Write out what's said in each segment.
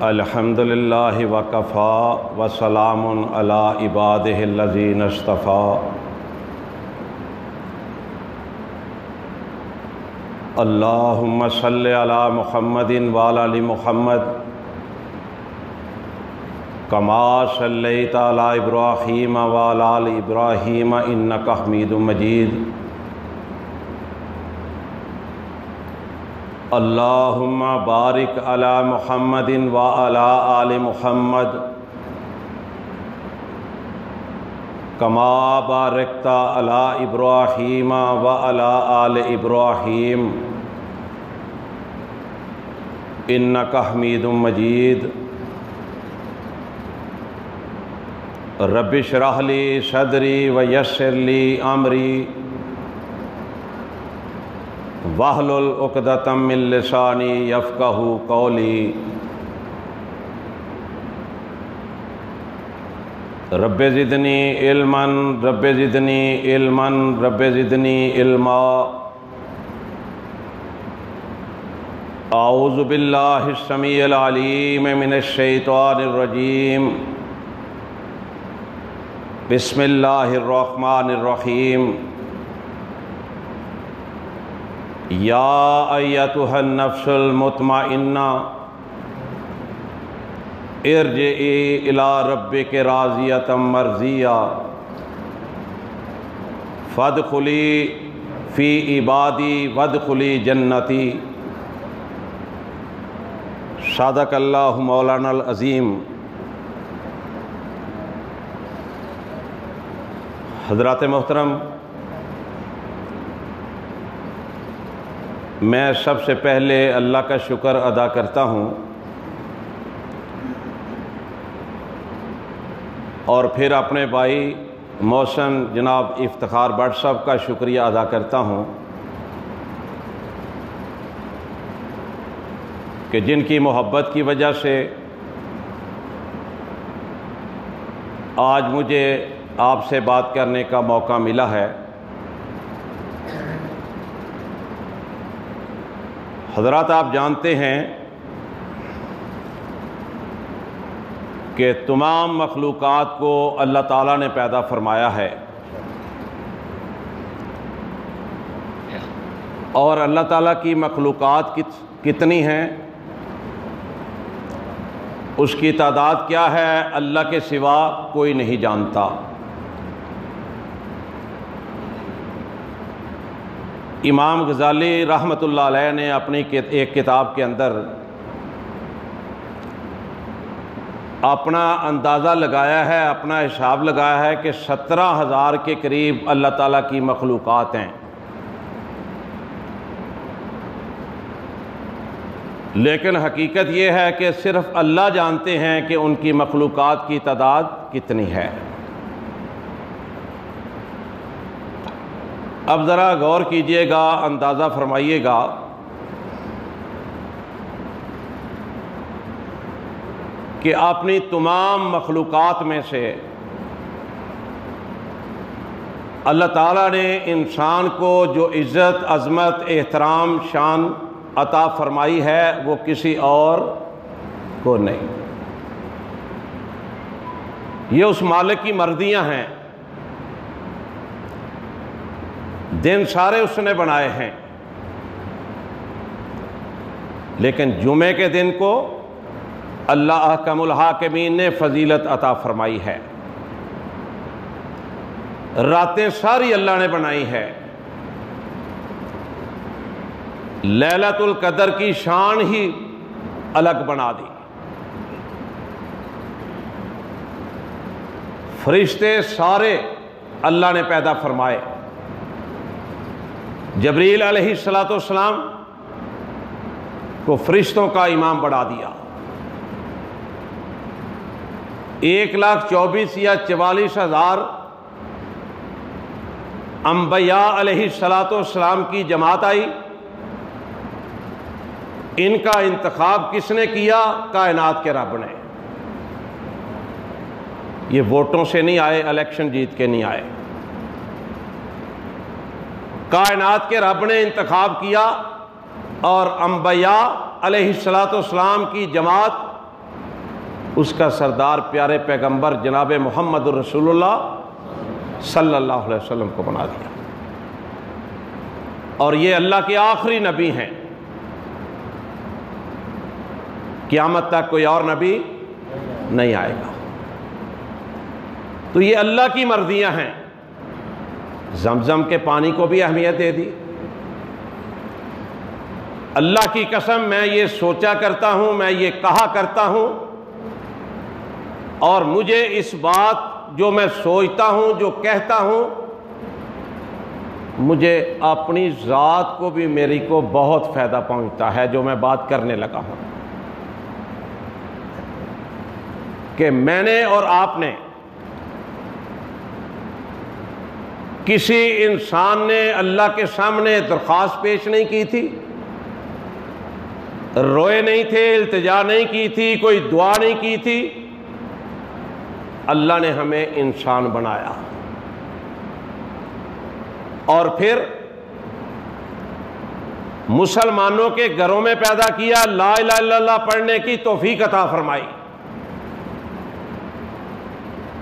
الحمدللہ وکفی وسلام علی عبادہ الذین اصطفی۔ اللہم صلی علی محمد وعلی آل محمد کما صلیت علی ابراہیم وعلی آل ابراہیم انک حمید مجید۔ اللہم بارک علی محمد وعلی آل محمد کما بارکت علی ابراہیم وعلی آل ابراہیم انک حمید مجید۔ رب اشرح لی صدری ویسر لی امری واحلل عقدۃ من لسانی یفقہوا قولی۔ رب زدنی علما رب زدنی علما رب زدنی علما۔ اعوذ باللہ السمیع العلیم من الشیطان الرجیم۔ بسم اللہ الرحمن الرحیم۔ یا ایتھا النفس المطمئنہ ارجعی الی ربک راضیۃ مرضیہ فادخلی فی عبادی وادخلی جنتی۔ صدق اللہ مولانا العظیم۔ حضرات محترم، میں سب سے پہلے اللہ کا شکر ادا کرتا ہوں اور پھر اپنے بھائی محسن جناب افتخار بٹ صاحب کا شکریہ ادا کرتا ہوں کہ جن کی محبت کی وجہ سے آج مجھے آپ سے بات کرنے کا موقع ملا ہے۔ حضرات، آپ جانتے ہیں کہ تمام مخلوقات کو اللہ تعالیٰ نے پیدا فرمایا ہے، اور اللہ تعالیٰ کی مخلوقات کتنی ہیں، اس کی تعداد کیا ہے، اللہ کے سوا کوئی نہیں جانتا۔ امام غزالی رحمۃ اللہ علیہ نے اپنی ایک کتاب کے اندر اپنا اندازہ لگایا ہے، اپنا حساب لگایا ہے کہ 17,000 کے قریب اللہ تعالیٰ کی مخلوقات ہیں، لیکن حقیقت یہ ہے کہ صرف اللہ جانتے ہیں کہ ان کی مخلوقات کی تعداد کتنی ہے۔ اب ذرا غور کیجئے گا، اندازہ فرمائیے گا کہ اپنی تمام مخلوقات میں سے اللہ تعالیٰ نے انسان کو جو عزت، عظمت، احترام، شان عطا فرمائی ہے وہ کسی اور کو نہیں۔ یہ اس مالک کی مرضیاں ہیں۔ دن سارے اس نے بنائے ہیں، لیکن جمعے کے دن کو اللہ احکم الحاکمین نے فضیلت عطا فرمائی ہے۔ راتیں ساری اللہ نے بنائی ہے۔ لیلۃ القدر کی شان ہی الگ بنا دی۔ فرشتے سارے اللہ نے پیدا فرمائے۔ جبریل علیہ السلام کو فرشتوں کا امام بنا دیا۔ 1,24,000 یا 44,000 انبیاء علیہ السلام کی جماعت آئی۔ ان کا انتخاب کس نے کیا؟ کائنات کے رب نے۔ یہ ووٹوں سے نہیں آئے، الیکشن جیت کے نہیں آئے۔ کائنات کے رب نے انتخاب کیا اور انبیاء علیہ السلام کی جماعت اس کا سردار پیارے پیغمبر جناب محمد رسول اللہ صلی اللہ علیہ وسلم کو بنا دیا، اور یہ اللہ کے آخری نبی ہیں، قیامت تک کوئی اور نبی نہیں آئے گا۔ تو یہ اللہ کی مرضیاں ہیں۔ زمزم کے پانی کو بھی اہمیت دے دی۔ اللہ کی قسم میں یہ سوچا کرتا ہوں، میں یہ کہا کرتا ہوں، اور مجھے اس بات جو میں سوچتا ہوں، جو کہتا ہوں، مجھے اپنی ذات کو بھی میری کو بہت فائدہ پہنچتا ہے جو میں بات کرنے لگا ہوں، کہ میں نے اور آپ نے، کسی انسان نے اللہ کے سامنے درخواست پیش نہیں کی تھی، روئے نہیں تھے، التجا نہیں کی تھی، کوئی دعا نہیں کی تھی۔ اللہ نے ہمیں انسان بنایا اور پھر مسلمانوں کے گھروں میں پیدا کیا، لا الہ الا اللہ پڑھنے کی توفیق عطا فرمائی۔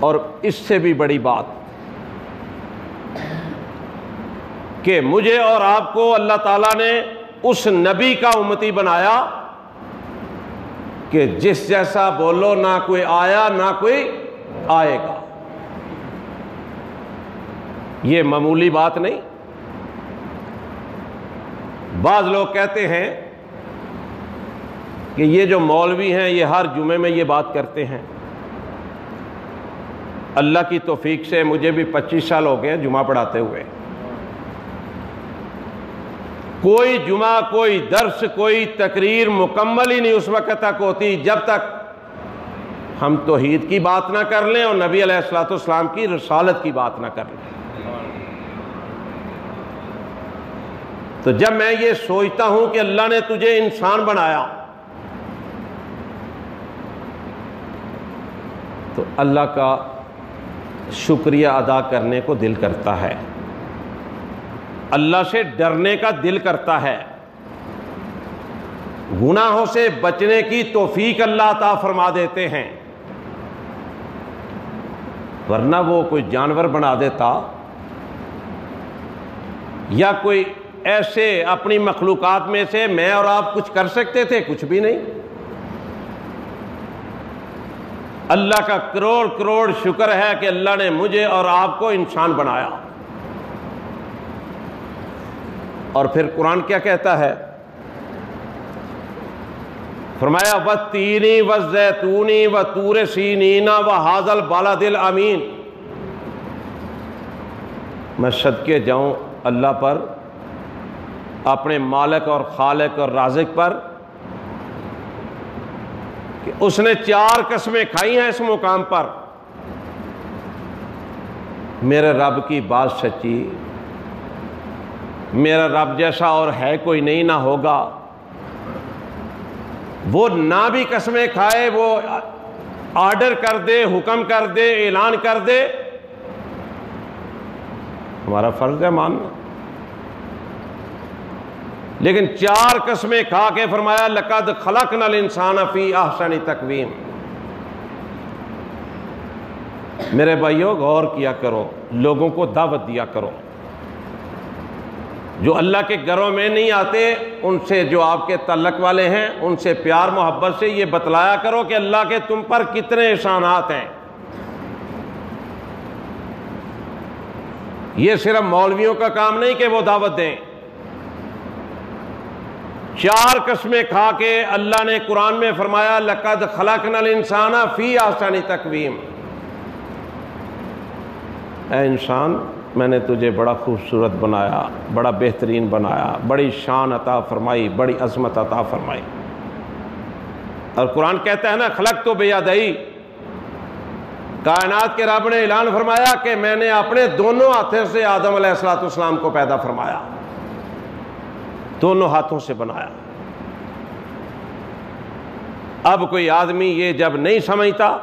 اور اس سے بھی بڑی بات کہ مجھے اور آپ کو اللہ تعالیٰ نے اس نبی کا امتی بنایا کہ جس جیسا بولو، نہ کوئی آیا نہ کوئی آئے گا۔ یہ معمولی بات نہیں۔ بعض لوگ کہتے ہیں کہ یہ جو مولوی ہیں یہ ہر جمعے میں یہ بات کرتے ہیں۔ اللہ کی توفیق سے مجھے بھی 25 سال ہو گئے جمعہ پڑھاتے ہوئے، کوئی جمعہ، کوئی درس، کوئی تقریر مکمل ہی نہیں اس وقت تک ہوتی جب تک ہم توحید کی بات نہ کر لیں اور نبی علیہ الصلوۃ والسلام کی رسالت کی بات نہ کر لیں۔ تو جب میں یہ سوچتا ہوں کہ اللہ نے تجھے انسان بنایا، تو اللہ کا شکریہ ادا کرنے کو دل کرتا ہے، اللہ سے ڈرنے کا دل کرتا ہے، گناہوں سے بچنے کی توفیق اللہ عطا فرما دیتے ہیں، ورنہ وہ کوئی جانور بنا دیتا یا کوئی ایسے اپنی مخلوقات میں سے میں اور آپ کچھ کر سکتے تھے؟ کچھ بھی نہیں۔ اللہ کا کروڑ کروڑ شکر ہے کہ اللہ نے مجھے اور آپ کو انسان بنایا۔ اور پھر قرآن کیا کہتا ہے؟ فرمایا وَالتِّینِ وَالزَّیتُونِ وَطُورِ سِینِینَ وَہَٰذَا الْبَلَدِ الْأَمِینِ۔ میں صدقے جاؤں اللہ پر، اپنے مالک اور خالق اور رازق پر، کہ اس نے 4 قسمیں کھائی ہیں اس مقام پر۔ میرے رب کی بات سچی، میرا رب جیسا اور ہے کوئی نہیں، نہ ہوگا۔ وہ نہ بھی قسمیں کھائے، وہ آرڈر کر دے، حکم کر دے، اعلان کر دے، ہمارا فرض ہے ماننا۔ لیکن 4 قسمیں کھا کے فرمایا لقد خلقنا الانسان فی احسن تقویم۔ میرے بھائیو غور کیا کرو، لوگوں کو دعوت دیا کرو، جو اللہ کے گھروں میں نہیں آتے ان سے، جو آپ کے تعلق والے ہیں ان سے پیار محبت سے یہ بتلایا کرو کہ اللہ کے تم پر کتنے احسانات ہیں۔ یہ صرف مولویوں کا کام نہیں کہ وہ دعوت دیں۔ 4 قسمیں کھا کے اللہ نے قرآن میں فرمایا لقد خلقنا الانسان فی احسن تقویم۔ اے انسان، میں نے تجھے بڑا خوبصورت بنایا، بڑا بہترین بنایا، بڑی شان عطا فرمائی، بڑی عظمت عطا فرمائی۔ اور قرآن کہتا ہے نا خلقت بیدی، کائنات کے رب نے اعلان فرمایا کہ میں نے اپنے دونوں ہاتھوں سے آدم علیہ السلام کو پیدا فرمایا، دونوں ہاتھوں سے بنایا۔ اب کوئی آدمی یہ جب نہیں سمجھتا،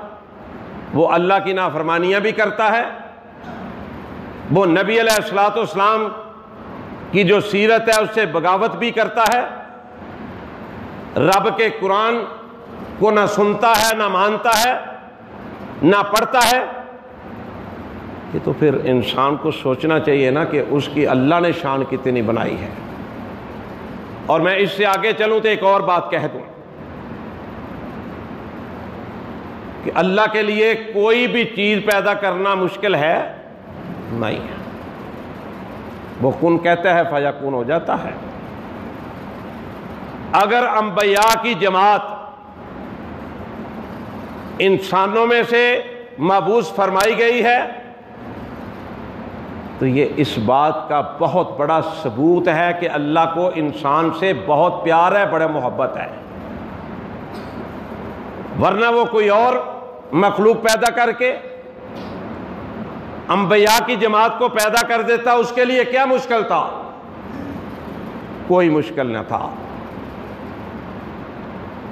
وہ اللہ کی نافرمانیاں بھی کرتا ہے، وہ نبی علیہ السلام کی جو سیرت ہے اس سے بغاوت بھی کرتا ہے، رب کے قرآن کو نہ سنتا ہے، نہ مانتا ہے، نہ پڑھتا ہے، یہ تو پھر انسان کو سوچنا چاہیے نا کہ اس کی اللہ نے شان کتنی بنائی ہے۔ اور میں اس سے آگے چلوں تو ایک اور بات کہہ دوں کہ اللہ کے لیے کوئی بھی چیز پیدا کرنا مشکل ہے نہیں ہے، وہ کن کہتا ہے فیکون ہو جاتا ہے۔ اگر انبیاء کی جماعت انسانوں میں سے مبعوث فرمائی گئی ہے تو یہ اس بات کا بہت بڑا ثبوت ہے کہ اللہ کو انسان سے بہت پیار ہے، بڑے محبت ہے، ورنہ وہ کوئی اور مخلوق پیدا کر کے انبیاء کی جماعت کو پیدا کر دیتا، اس کے لیے کیا مشکل تھا؟ کوئی مشکل نہ تھا۔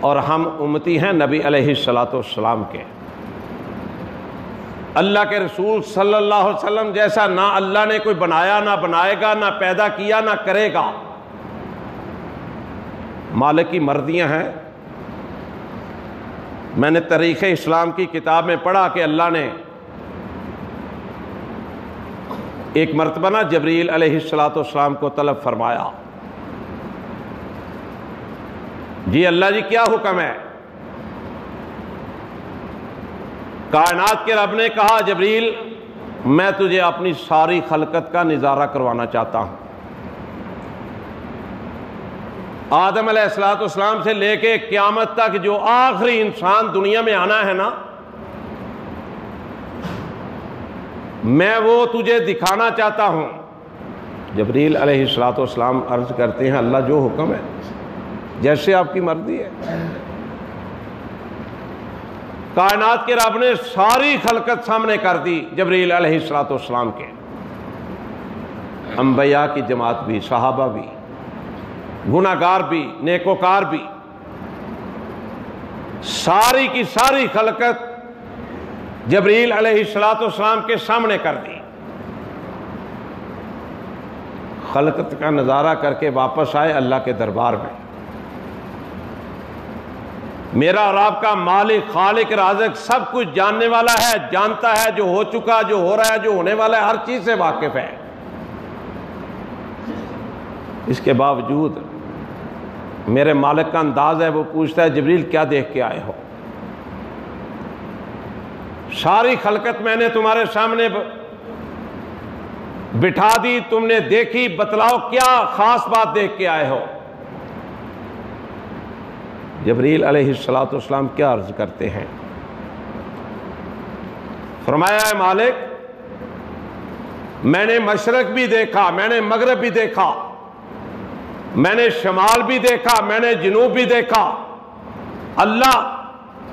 اور ہم امتی ہیں نبی علیہ السلام کے، اللہ کے رسول صلی اللہ علیہ وسلم جیسا نہ اللہ نے کوئی بنایا، نہ بنائے گا، نہ پیدا کیا، نہ کرے گا۔ مالک کی مرضیاں ہیں۔ میں نے تاریخ اسلام کی کتاب میں پڑھا کہ اللہ نے ایک مرتبہ نا جبریل علیہ السلام کو طلب فرمایا، جی اللہ جی کیا حکم ہے؟ کائنات کے رب نے کہا جبریل میں تجھے اپنی ساری خلقت کا نظارہ کروانا چاہتا ہوں، آدم علیہ السلام سے لے کے قیامت تک جو آخری انسان دنیا میں آنا ہے نا، میں وہ تجھے دکھانا چاہتا ہوں۔ جبریل علیہ السلام عرض کرتے ہیں اللہ جو حکم ہے، جیسے آپ کی مرضی ہے۔ کائنات کے رب نے ساری خلقت سامنے کر دی جبریل علیہ السلام کے، انبیاء کی جماعت بھی، صحابہ بھی، گناہگار بھی، نیکوکار بھی، ساری کی ساری خلقت جبریل علیہ السلام کے سامنے کر دی۔ خلقت کا نظارہ کر کے واپس آئے اللہ کے دربار میں۔ میرا اور آپ کا مالک، خالق، رازق سب کچھ جاننے والا ہے، جانتا ہے جو ہو چکا، جو ہو رہا ہے، جو ہونے والا ہے، ہر چیز سے واقف ہے۔ اس کے باوجود میرے مالک کا انداز ہے، وہ پوچھتا ہے جبریل کیا دیکھ کے آئے ہو؟ ساری خلقت میں نے تمہارے سامنے بٹھا دی، تم نے دیکھی، بتلاؤ کیا خاص بات دیکھ کے آئے ہو؟ جبریل علیہ السلام کیا عرض کرتے ہیں؟ فرمایا ہے مالک میں نے مشرق بھی دیکھا، میں نے مغرب بھی دیکھا، میں نے شمال بھی دیکھا، میں نے جنوب بھی دیکھا۔ اللہ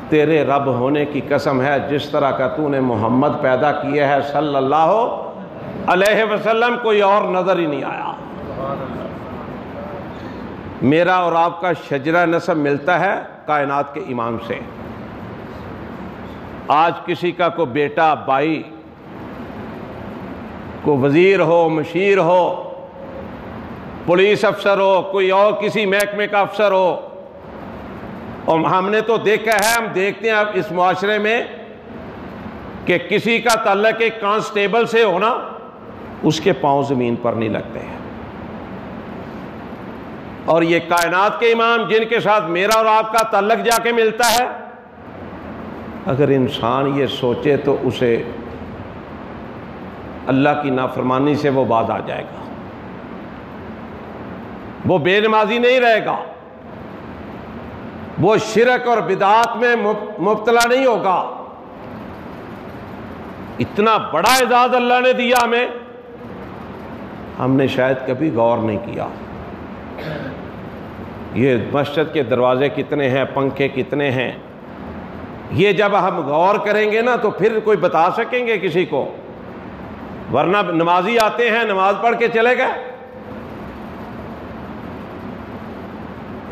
تیرے رب ہونے کی قسم ہے، جس طرح کا تو نے محمد پیدا کیے ہے صلی اللہ علیہ وسلم، کوئی اور نظر ہی نہیں آیا۔ میرا اور آپ کا شجرہ نسب ملتا ہے کائنات کے امام سے۔ آج کسی کا کوئی بیٹا، بھائی، کوئی وزیر ہو، مشیر ہو، پولیس افسر ہو، کوئی اور کسی محکمے کا افسر ہو، اور ہم نے تو دیکھا ہے، ہم دیکھتے ہیں اب اس معاشرے میں کہ کسی کا تعلق ایک کانسٹیبل سے ہونا، اس کے پاؤں زمین پر نہیں لگتے ہیں۔ اور یہ کائنات کے امام جن کے ساتھ میرا اور آپ کا تعلق جا کے ملتا ہے، اگر انسان یہ سوچے تو اسے اللہ کی نافرمانی سے وہ باز آ جائے گا، وہ بے نمازی نہیں رہے گا، وہ شرک اور بدعات میں مبتلا نہیں ہوگا۔ اتنا بڑا اعزاز اللہ نے دیا ہمیں، ہم نے شاید کبھی غور نہیں کیا۔ یہ مسجد کے دروازے کتنے ہیں، پنکھے کتنے ہیں، یہ جب ہم غور کریں گے نا تو پھر کوئی بتا سکیں گے کسی کو، ورنہ نمازی آتے ہیں، نماز پڑھ کے چلے گئے۔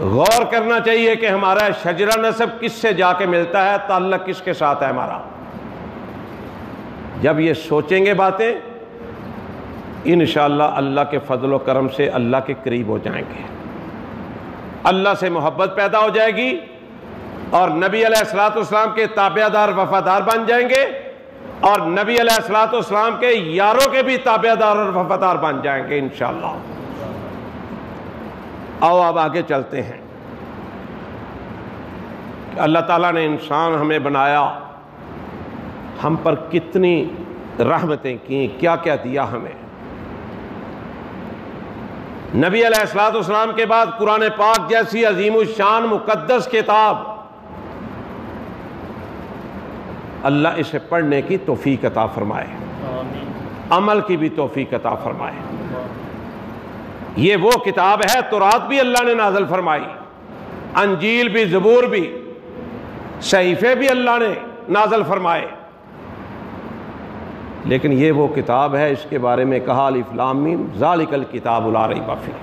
غور کرنا چاہیے کہ ہمارا شجرہ نسب کس سے جا کے ملتا ہے، تعلق کس کے ساتھ ہے ہمارا۔ جب یہ سوچیں گے باتیں، انشاءاللہ اللہ کے فضل و کرم سے اللہ کے قریب ہو جائیں گے، اللہ سے محبت پیدا ہو جائے گی، اور نبی علیہ الصلوۃ والسلام کے تابع دار وفادار بن جائیں گے، اور نبی علیہ الصلوۃ والسلام کے یاروں کے بھی تابع دار اور وفادار بن جائیں گے انشاءاللہ۔ آؤ اب آگے چلتے ہیں کہ اللہ تعالیٰ نے انسان ہمیں بنایا، ہم پر کتنی رحمتیں کی، کیا کیا دیا ہمیں۔ نبی علیہ الصلوۃ والسلام کے بعد قرآن پاک جیسی عظیم الشان مقدس کتاب، اللہ اسے پڑھنے کی توفیق عطا فرمائے، عمل کی بھی توفیق عطا فرمائے۔ یہ وہ کتاب ہے، تورات بھی اللہ نے نازل فرمائی، انجیل بھی، زبور بھی، صحیفے بھی اللہ نے نازل فرمائے، لیکن یہ وہ کتاب ہے، اس کے بارے میں کہا الف لام میم ذالک الکتاب لا ریب فیہ۔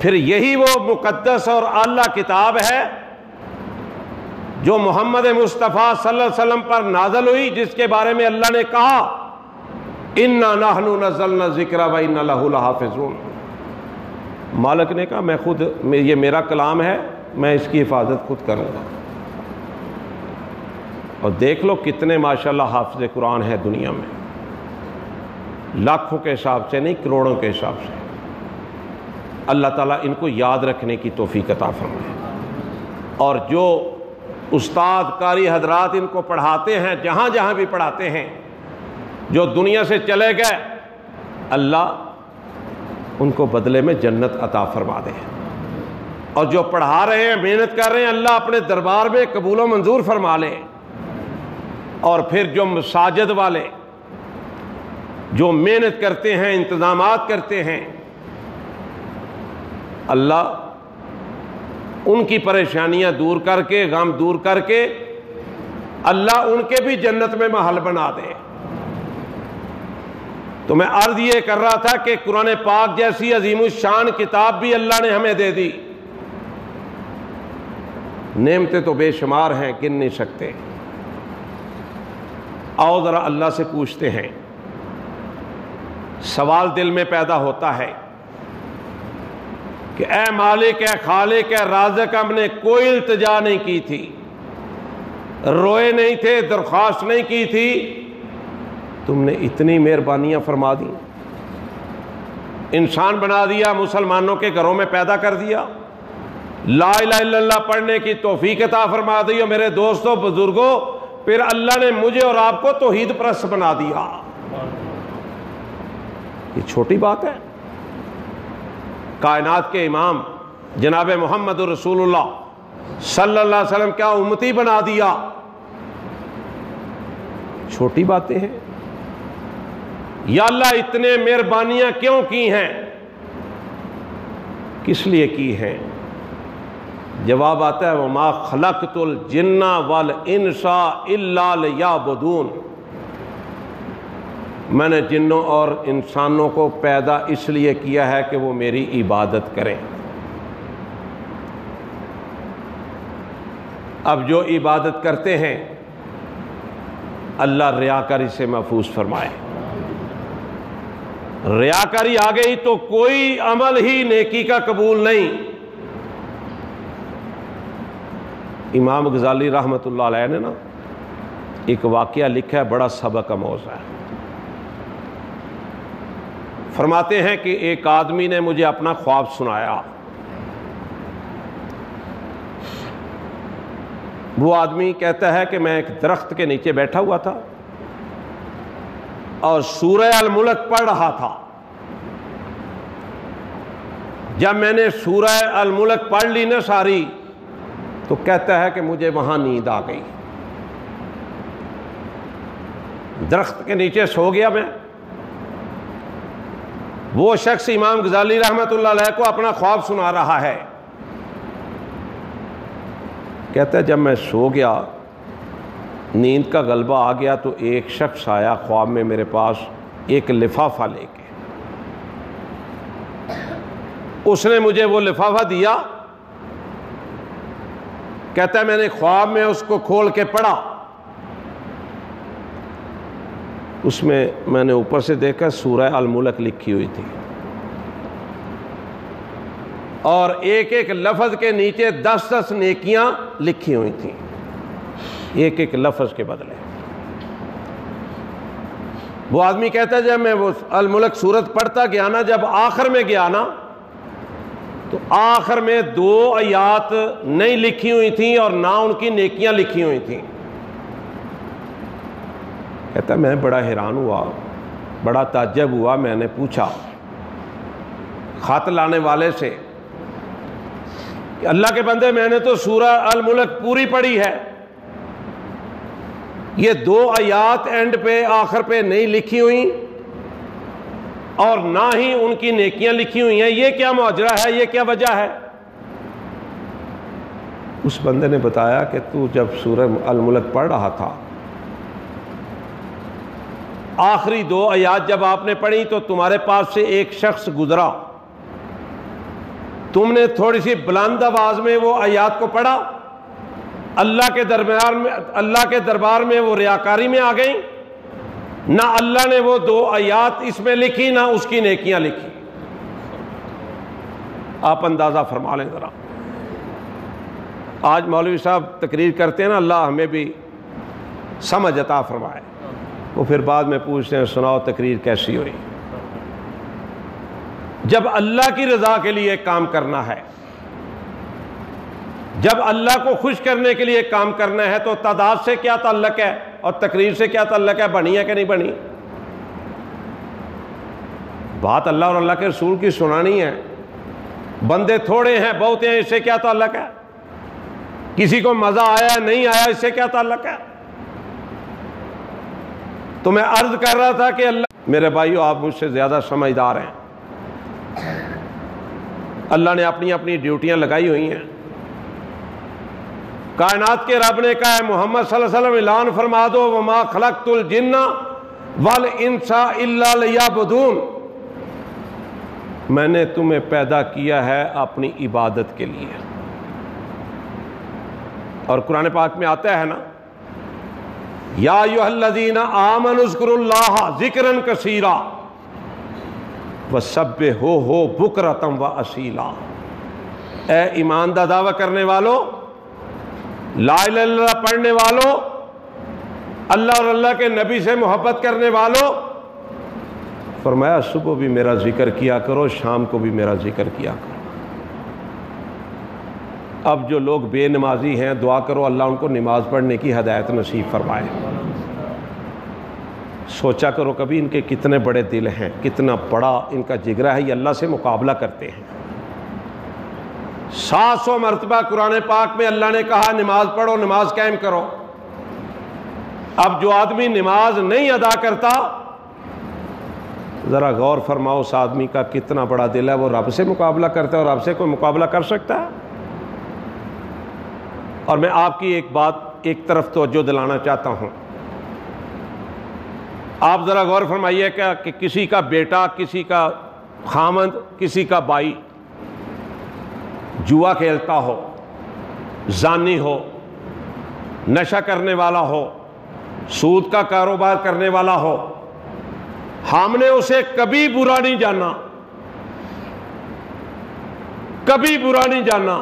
پھر یہی وہ مقدس اور اعلیٰ کتاب ہے جو محمد مصطفیٰ صلی اللہ علیہ وسلم پر نازل ہوئی، جس کے بارے میں اللہ نے کہا اِنَّا نَحْنُ نَزَّلْنَا الذِّكْرَ وَإِنَّا لَهُ لَحَافِظُونَ۔ مالک نے کہا میں خود، یہ میرا کلام ہے، میں اس کی حفاظت خود کروں گا۔ اور دیکھ لو کتنے ماشاءاللہ حافظ قرآن ہے دنیا میں، لاکھوں کے حساب سے نہیں، کروڑوں کے حساب سے۔ اللہ تعالیٰ ان کو یاد رکھنے کی توفیق عطا فرمائے، اور جو استاد قاری حضرات ان کو پڑھاتے ہیں، جہاں جہاں بھی پڑھاتے ہیں، جو دنیا سے چلے گئے، اللہ ان کو بدلے میں جنت عطا فرما دے، اور جو پڑھا رہے ہیں، محنت کر رہے ہیں، اللہ اپنے دربار میں قبول و منظور فرما لے۔ اور پھر جو مساجد والے جو محنت کرتے ہیں، انتظامات کرتے ہیں، اللہ ان کی پریشانیاں دور کر کے، غم دور کر کے، اللہ ان کے بھی جنت میں محل بنا دے۔ تو میں عرض یہ کر رہا تھا کہ قرآن پاک جیسی عظیم الشان کتاب بھی اللہ نے ہمیں دے دی، نعمتیں تو بے شمار ہیں، گن نہیں سکتے۔ آؤ ذرا اللہ سے پوچھتے ہیں، سوال دل میں پیدا ہوتا ہے کہ اے مالک، اے خالق، اے رازق، ہم نے کوئی التجا نہیں کی تھی، روئے نہیں تھے، درخواست نہیں کی تھی، تم نے اتنی مہربانیاں فرما دی، انسان بنا دیا، مسلمانوں کے گھروں میں پیدا کر دیا، لا الہ الا اللہ پڑھنے کی توفیق عطا فرما دی، اور میرے دوستوں، بزرگوں، پھر اللہ نے مجھے اور آپ کو توحید پرست بنا دیا۔ یہ چھوٹی بات ہے؟ کائنات کے امام جناب محمد رسول اللہ صلی اللہ علیہ وسلم کیا امتی بنا دیا، چھوٹی باتیں ہیں؟ یا اللہ اتنے مہربانیاں کیوں کی ہیں، کس لیے کی ہیں؟ جواب آتا ہے وَمَا خَلَقْتُ الْجِنَّ وَالْإِنسَ إِلَّا لِيَعْبُدُونَ، میں نے جنوں اور انسانوں کو پیدا اس لیے کیا ہے کہ وہ میری عبادت کریں۔ اب جو عبادت کرتے ہیں اللہ ریاکاری سے محفوظ فرمائے۔ ریاکاری آ گئی تو کوئی عمل ہی نیکی کا قبول نہیں۔ امام غزالی رحمۃ اللہ علیہ نے ایک واقعہ لکھا ہے، بڑا سبق آموز ہے۔ فرماتے ہیں کہ ایک آدمی نے مجھے اپنا خواب سنایا۔ وہ آدمی کہتا ہے کہ میں ایک درخت کے نیچے بیٹھا ہوا تھا اور سورہ الملک پڑھ رہا تھا۔ جب میں نے سورہ الملک پڑھ لی نا ساری، تو کہتا ہے کہ مجھے وہاں نیند آ گئی، درخت کے نیچے سو گیا میں۔ وہ شخص امام غزالی رحمۃ اللہ علیہ کو اپنا خواب سنا رہا ہے، کہتا ہے جب میں سو گیا، نیند کا غلبہ آ گیا، تو ایک شخص آیا خواب میں میرے پاس ایک لفافہ لے کے، اس نے مجھے وہ لفافہ دیا۔ کہتا ہے میں نے خواب میں اس کو کھول کے پڑھا، اس میں نے اوپر سے دیکھا سورہ الملک لکھی ہوئی تھی۔ اور ایک ایک لفظ کے نیچے 10 نیکیاں لکھی ہوئی تھیں، ایک ایک لفظ کے بدلے۔ وہ آدمی کہتا ہے جب میں وہ الملک سورت پڑھتا گیا نا، جب آخر میں گیا نا تو آخر میں 2 آیات نہیں لکھی ہوئی تھیں اور نہ ان کی نیکیاں لکھی ہوئی تھیں۔ کہتا میں بڑا حیران ہوا، بڑا تعجب ہوا۔ میں نے پوچھا خط لانے والے سے کہ اللہ کے بندے میں نے تو سورہ الملک پوری پڑھی ہے، یہ 2 آیات اینڈ پہ آخر پہ نہیں لکھی ہوئی اور نہ ہی ان کی نیکیاں لکھی ہوئی ہیں، یہ کیا ماجرا ہے، یہ کیا وجہ ہے؟ اس بندے نے بتایا کہ تو جب سورہ الملک پڑھ رہا تھا، آخری 2 آیات جب آپ نے پڑھی تو تمہارے پاس سے ایک شخص گزرا، تم نے تھوڑی سی بلند آواز میں وہ آیات کو پڑھا، اللہ کے دربار میں وہ ریاکاری میں آ گئیں، نہ اللہ نے وہ 2 آیات اس میں لکھی نہ اس کی نیکیاں لکھی۔ آپ اندازہ فرما لیں ذرا، آج مولوی صاحب تقریر کرتے ہیں نا، اللہ ہمیں بھی سمجھ عطا فرمائے، وہ پھر بعد میں پوچھتے ہیں سناؤ تقریر کیسی ہوئی۔ جب اللہ کی رضا کے لیے کام کرنا ہے، جب اللہ کو خوش کرنے کے لیے کام کرنا ہے تو تعداد سے کیا تعلق ہے اور تقریر سے کیا تعلق ہے، بنی ہے کہ نہیں بنی؟ بات اللہ اور اللہ کے رسول کی سنانی ہے، بندے تھوڑے ہیں بہت ہیں، اس سے کیا تعلق ہے؟ کسی کو مزہ آیا نہیں آیا، اس سے کیا تعلق ہے؟ تو میں عرض کر رہا تھا کہ اللہ، میرے بھائیو آپ مجھ سے زیادہ سمجھدار ہیں، اللہ نے اپنی اپنی ڈیوٹیاں لگائی ہوئی ہیں۔ کائنات کے رب نے کہا ہے محمد صلی اللہ علیہ وسلم اعلان فرما دو وما خلقت الجن والانس الا لیعبدون، میں نے تمہیں پیدا کیا ہے اپنی عبادت کے لیے۔ اور قرآن پاک میں آتا ہے نا، یا ایھا الذین آمنوا اذکروا اللہ ذکرا کثیرا وسبحوہ بکرۃ واصیلا، اے ایمان کا دعویٰ کرنے والوں، لا الہ الا اللہ پڑھنے والوں، اللہ اور اللہ کے نبی سے محبت کرنے والوں، فرمایا صبح بھی میرا ذکر کیا کرو، شام کو بھی میرا ذکر کیا کرو۔ اب جو لوگ بے نمازی ہیں دعا کرو اللہ ان کو نماز پڑھنے کی ہدایت نصیب فرمائے۔ سوچا کرو کبھی ان کے کتنے بڑے دل ہیں، کتنا بڑا ان کا جگرہ ہے، یہ اللہ سے مقابلہ کرتے ہیں۔ 700 مرتبہ قرآن پاک میں اللہ نے کہا نماز پڑھو، نماز قائم کرو۔ اب جو آدمی نماز نہیں ادا کرتا، ذرا غور فرماؤ اس آدمی کا کتنا بڑا دل ہے، وہ رب سے مقابلہ کرتا ہے، اور رب سے کوئی مقابلہ کر سکتا ہے؟ اور میں آپ کی ایک طرف توجہ دلانا چاہتا ہوں، آپ ذرا غور فرمائیے کہ کسی کا بیٹا، کسی کا خامند، کسی کا بھائی جوا کھیلتا ہو، زانی ہو، نشہ کرنے والا ہو، سود کا کاروبار کرنے والا ہو، ہم نے اسے کبھی برا نہیں جانا، کبھی برا نہیں جانا،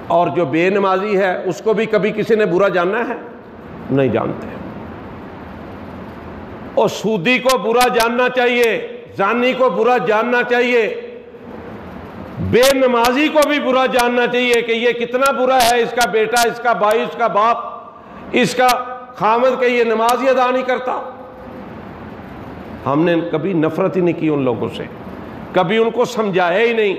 اور جو بے نمازی ہے اس کو بھی کبھی کسی نے برا جاننا ہے؟ نہیں جانتے۔ اور سودی کو برا جاننا چاہیے، زانی کو برا جاننا چاہیے، بے نمازی کو بھی برا جاننا چاہیے کہ یہ کتنا برا ہے، اس کا بیٹا، اس کا بھائی، اس کا باپ، اس کا خامد کہ یہ نماز ہی ادا نہیں کرتا۔ ہم نے کبھی نفرت ہی نہیں کی ان لوگوں سے، کبھی ان کو سمجھایا ہی نہیں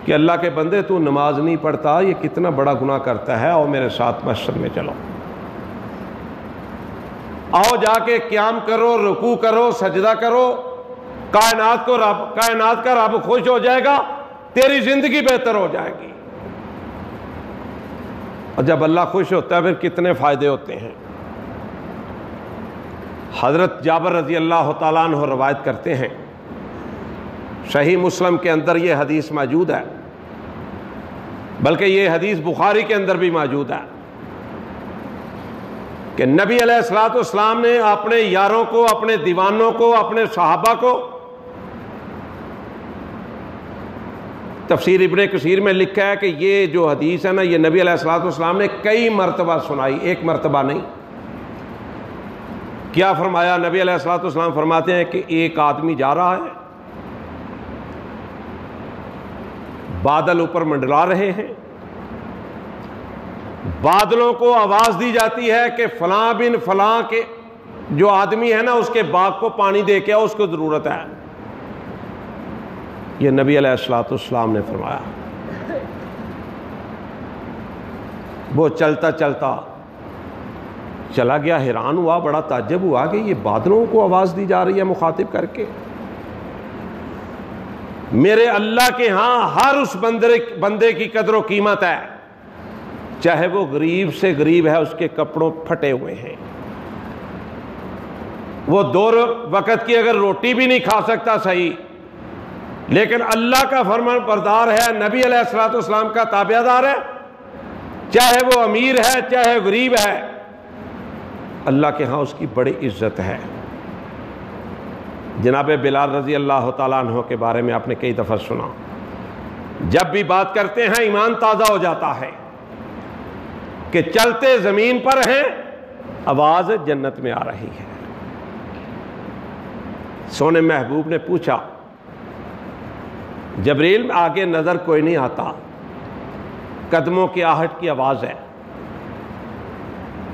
کہ اللہ کے بندے تو نماز نہیں پڑھتا، یہ کتنا بڑا گناہ کرتا ہے، اور میرے ساتھ مسجد میں چلو، آؤ جا کے قیام کرو، رکوع کرو، سجدہ کرو، کائنات کا رب خوش ہو جائے گا، تیری زندگی بہتر ہو جائے گی۔ اور جب اللہ خوش ہوتا ہے پھر کتنے فائدے ہوتے ہیں۔ حضرت جابر رضی اللہ تعالیٰ عنہ روایت کرتے ہیں، صحیح مسلم کے اندر یہ حدیث موجود ہے، بلکہ یہ حدیث بخاری کے اندر بھی موجود ہے، کہ نبی علیہ الصلوۃ والسلام نے اپنے یاروں کو، اپنے دیوانوں کو، اپنے صحابہ کو تفسیر ابن کثیر میں لکھا ہے کہ یہ جو حدیث ہے نا، یہ نبی علیہ الصلوۃ والسلام نے کئی مرتبہ سنائی، ایک مرتبہ نہیں۔ کیا فرمایا؟ نبی علیہ الصلوۃ والسلام فرماتے ہیں کہ ایک آدمی جا رہا ہے، بادل اوپر منڈلا رہے ہیں، بادلوں کو آواز دی جاتی ہے کہ فلاں بن فلاں کے جو آدمی ہے نا اس کے باغ کو پانی دے کے آؤ، اس کو ضرورت ہے۔ یہ نبی علیہ الصلوۃ والسلام نے فرمایا۔ وہ چلتا چلتا چلا گیا، حیران ہوا، بڑا تعجب ہوا کہ یہ بادلوں کو آواز دی جا رہی ہے مخاطب کر کے۔ میرے اللہ کے ہاں ہر اس بندے کی قدر و قیمت ہے، چاہے وہ غریب سے غریب ہے، اس کے کپڑوں پھٹے ہوئے ہیں، وہ دو وقت کی اگر روٹی بھی نہیں کھا سکتا صحیح، لیکن اللہ کا فرمان بردار ہے، نبی علیہ الصلوۃ والسلام کا تابع دار ہے، چاہے وہ امیر ہے چاہے غریب ہے، اللہ کے ہاں اس کی بڑی عزت ہے۔ جناب بلال رضی اللہ تعالیٰ عنہ کے بارے میں آپ نے کئی دفعہ سنا، جب بھی بات کرتے ہیں ایمان تازہ ہو جاتا ہے کہ چلتے زمین پر ہیں، آواز جنت میں آ رہی ہے۔ سونے محبوب نے پوچھا، جبریل آگے نظر کوئی نہیں آتا، قدموں کی آہٹ کی آواز ہے،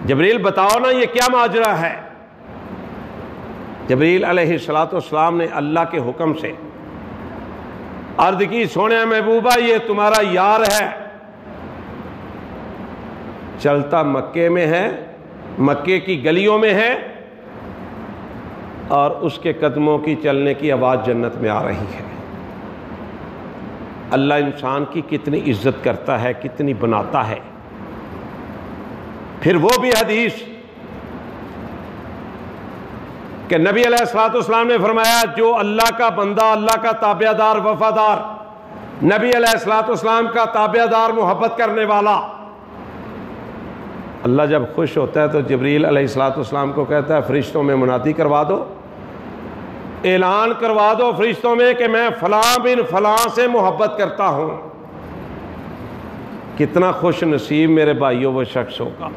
جبریل بتاؤ نا یہ کیا ماجرا ہے؟ جبریل علیہ الصلوۃ والسلام نے اللہ کے حکم سے عرض کی، سونے محبوبہ یہ تمہارا یار ہے، چلتا مکے میں ہے، مکے کی گلیوں میں ہے، اور اس کے قدموں کی چلنے کی آواز جنت میں آ رہی ہے۔ اللہ انسان کی کتنی عزت کرتا ہے، کتنی بناتا ہے۔ پھر وہ بھی حدیث کہ نبی علیہ الصلوۃ والسلام نے فرمایا، جو اللہ کا بندہ، اللہ کا تابع دار، وفادار، نبی علیہ الصلوۃ والسلام کا تابع دار، محبت کرنے والا، اللہ جب خوش ہوتا ہے تو جبریل علیہ الصلوۃ والسلام کو کہتا ہے فرشتوں میں منادی کروا دو، اعلان کروا دو فرشتوں میں کہ میں فلاں بن فلاں سے محبت کرتا ہوں۔ کتنا خوش نصیب میرے بھائیوں وہ شخص ہوگا۔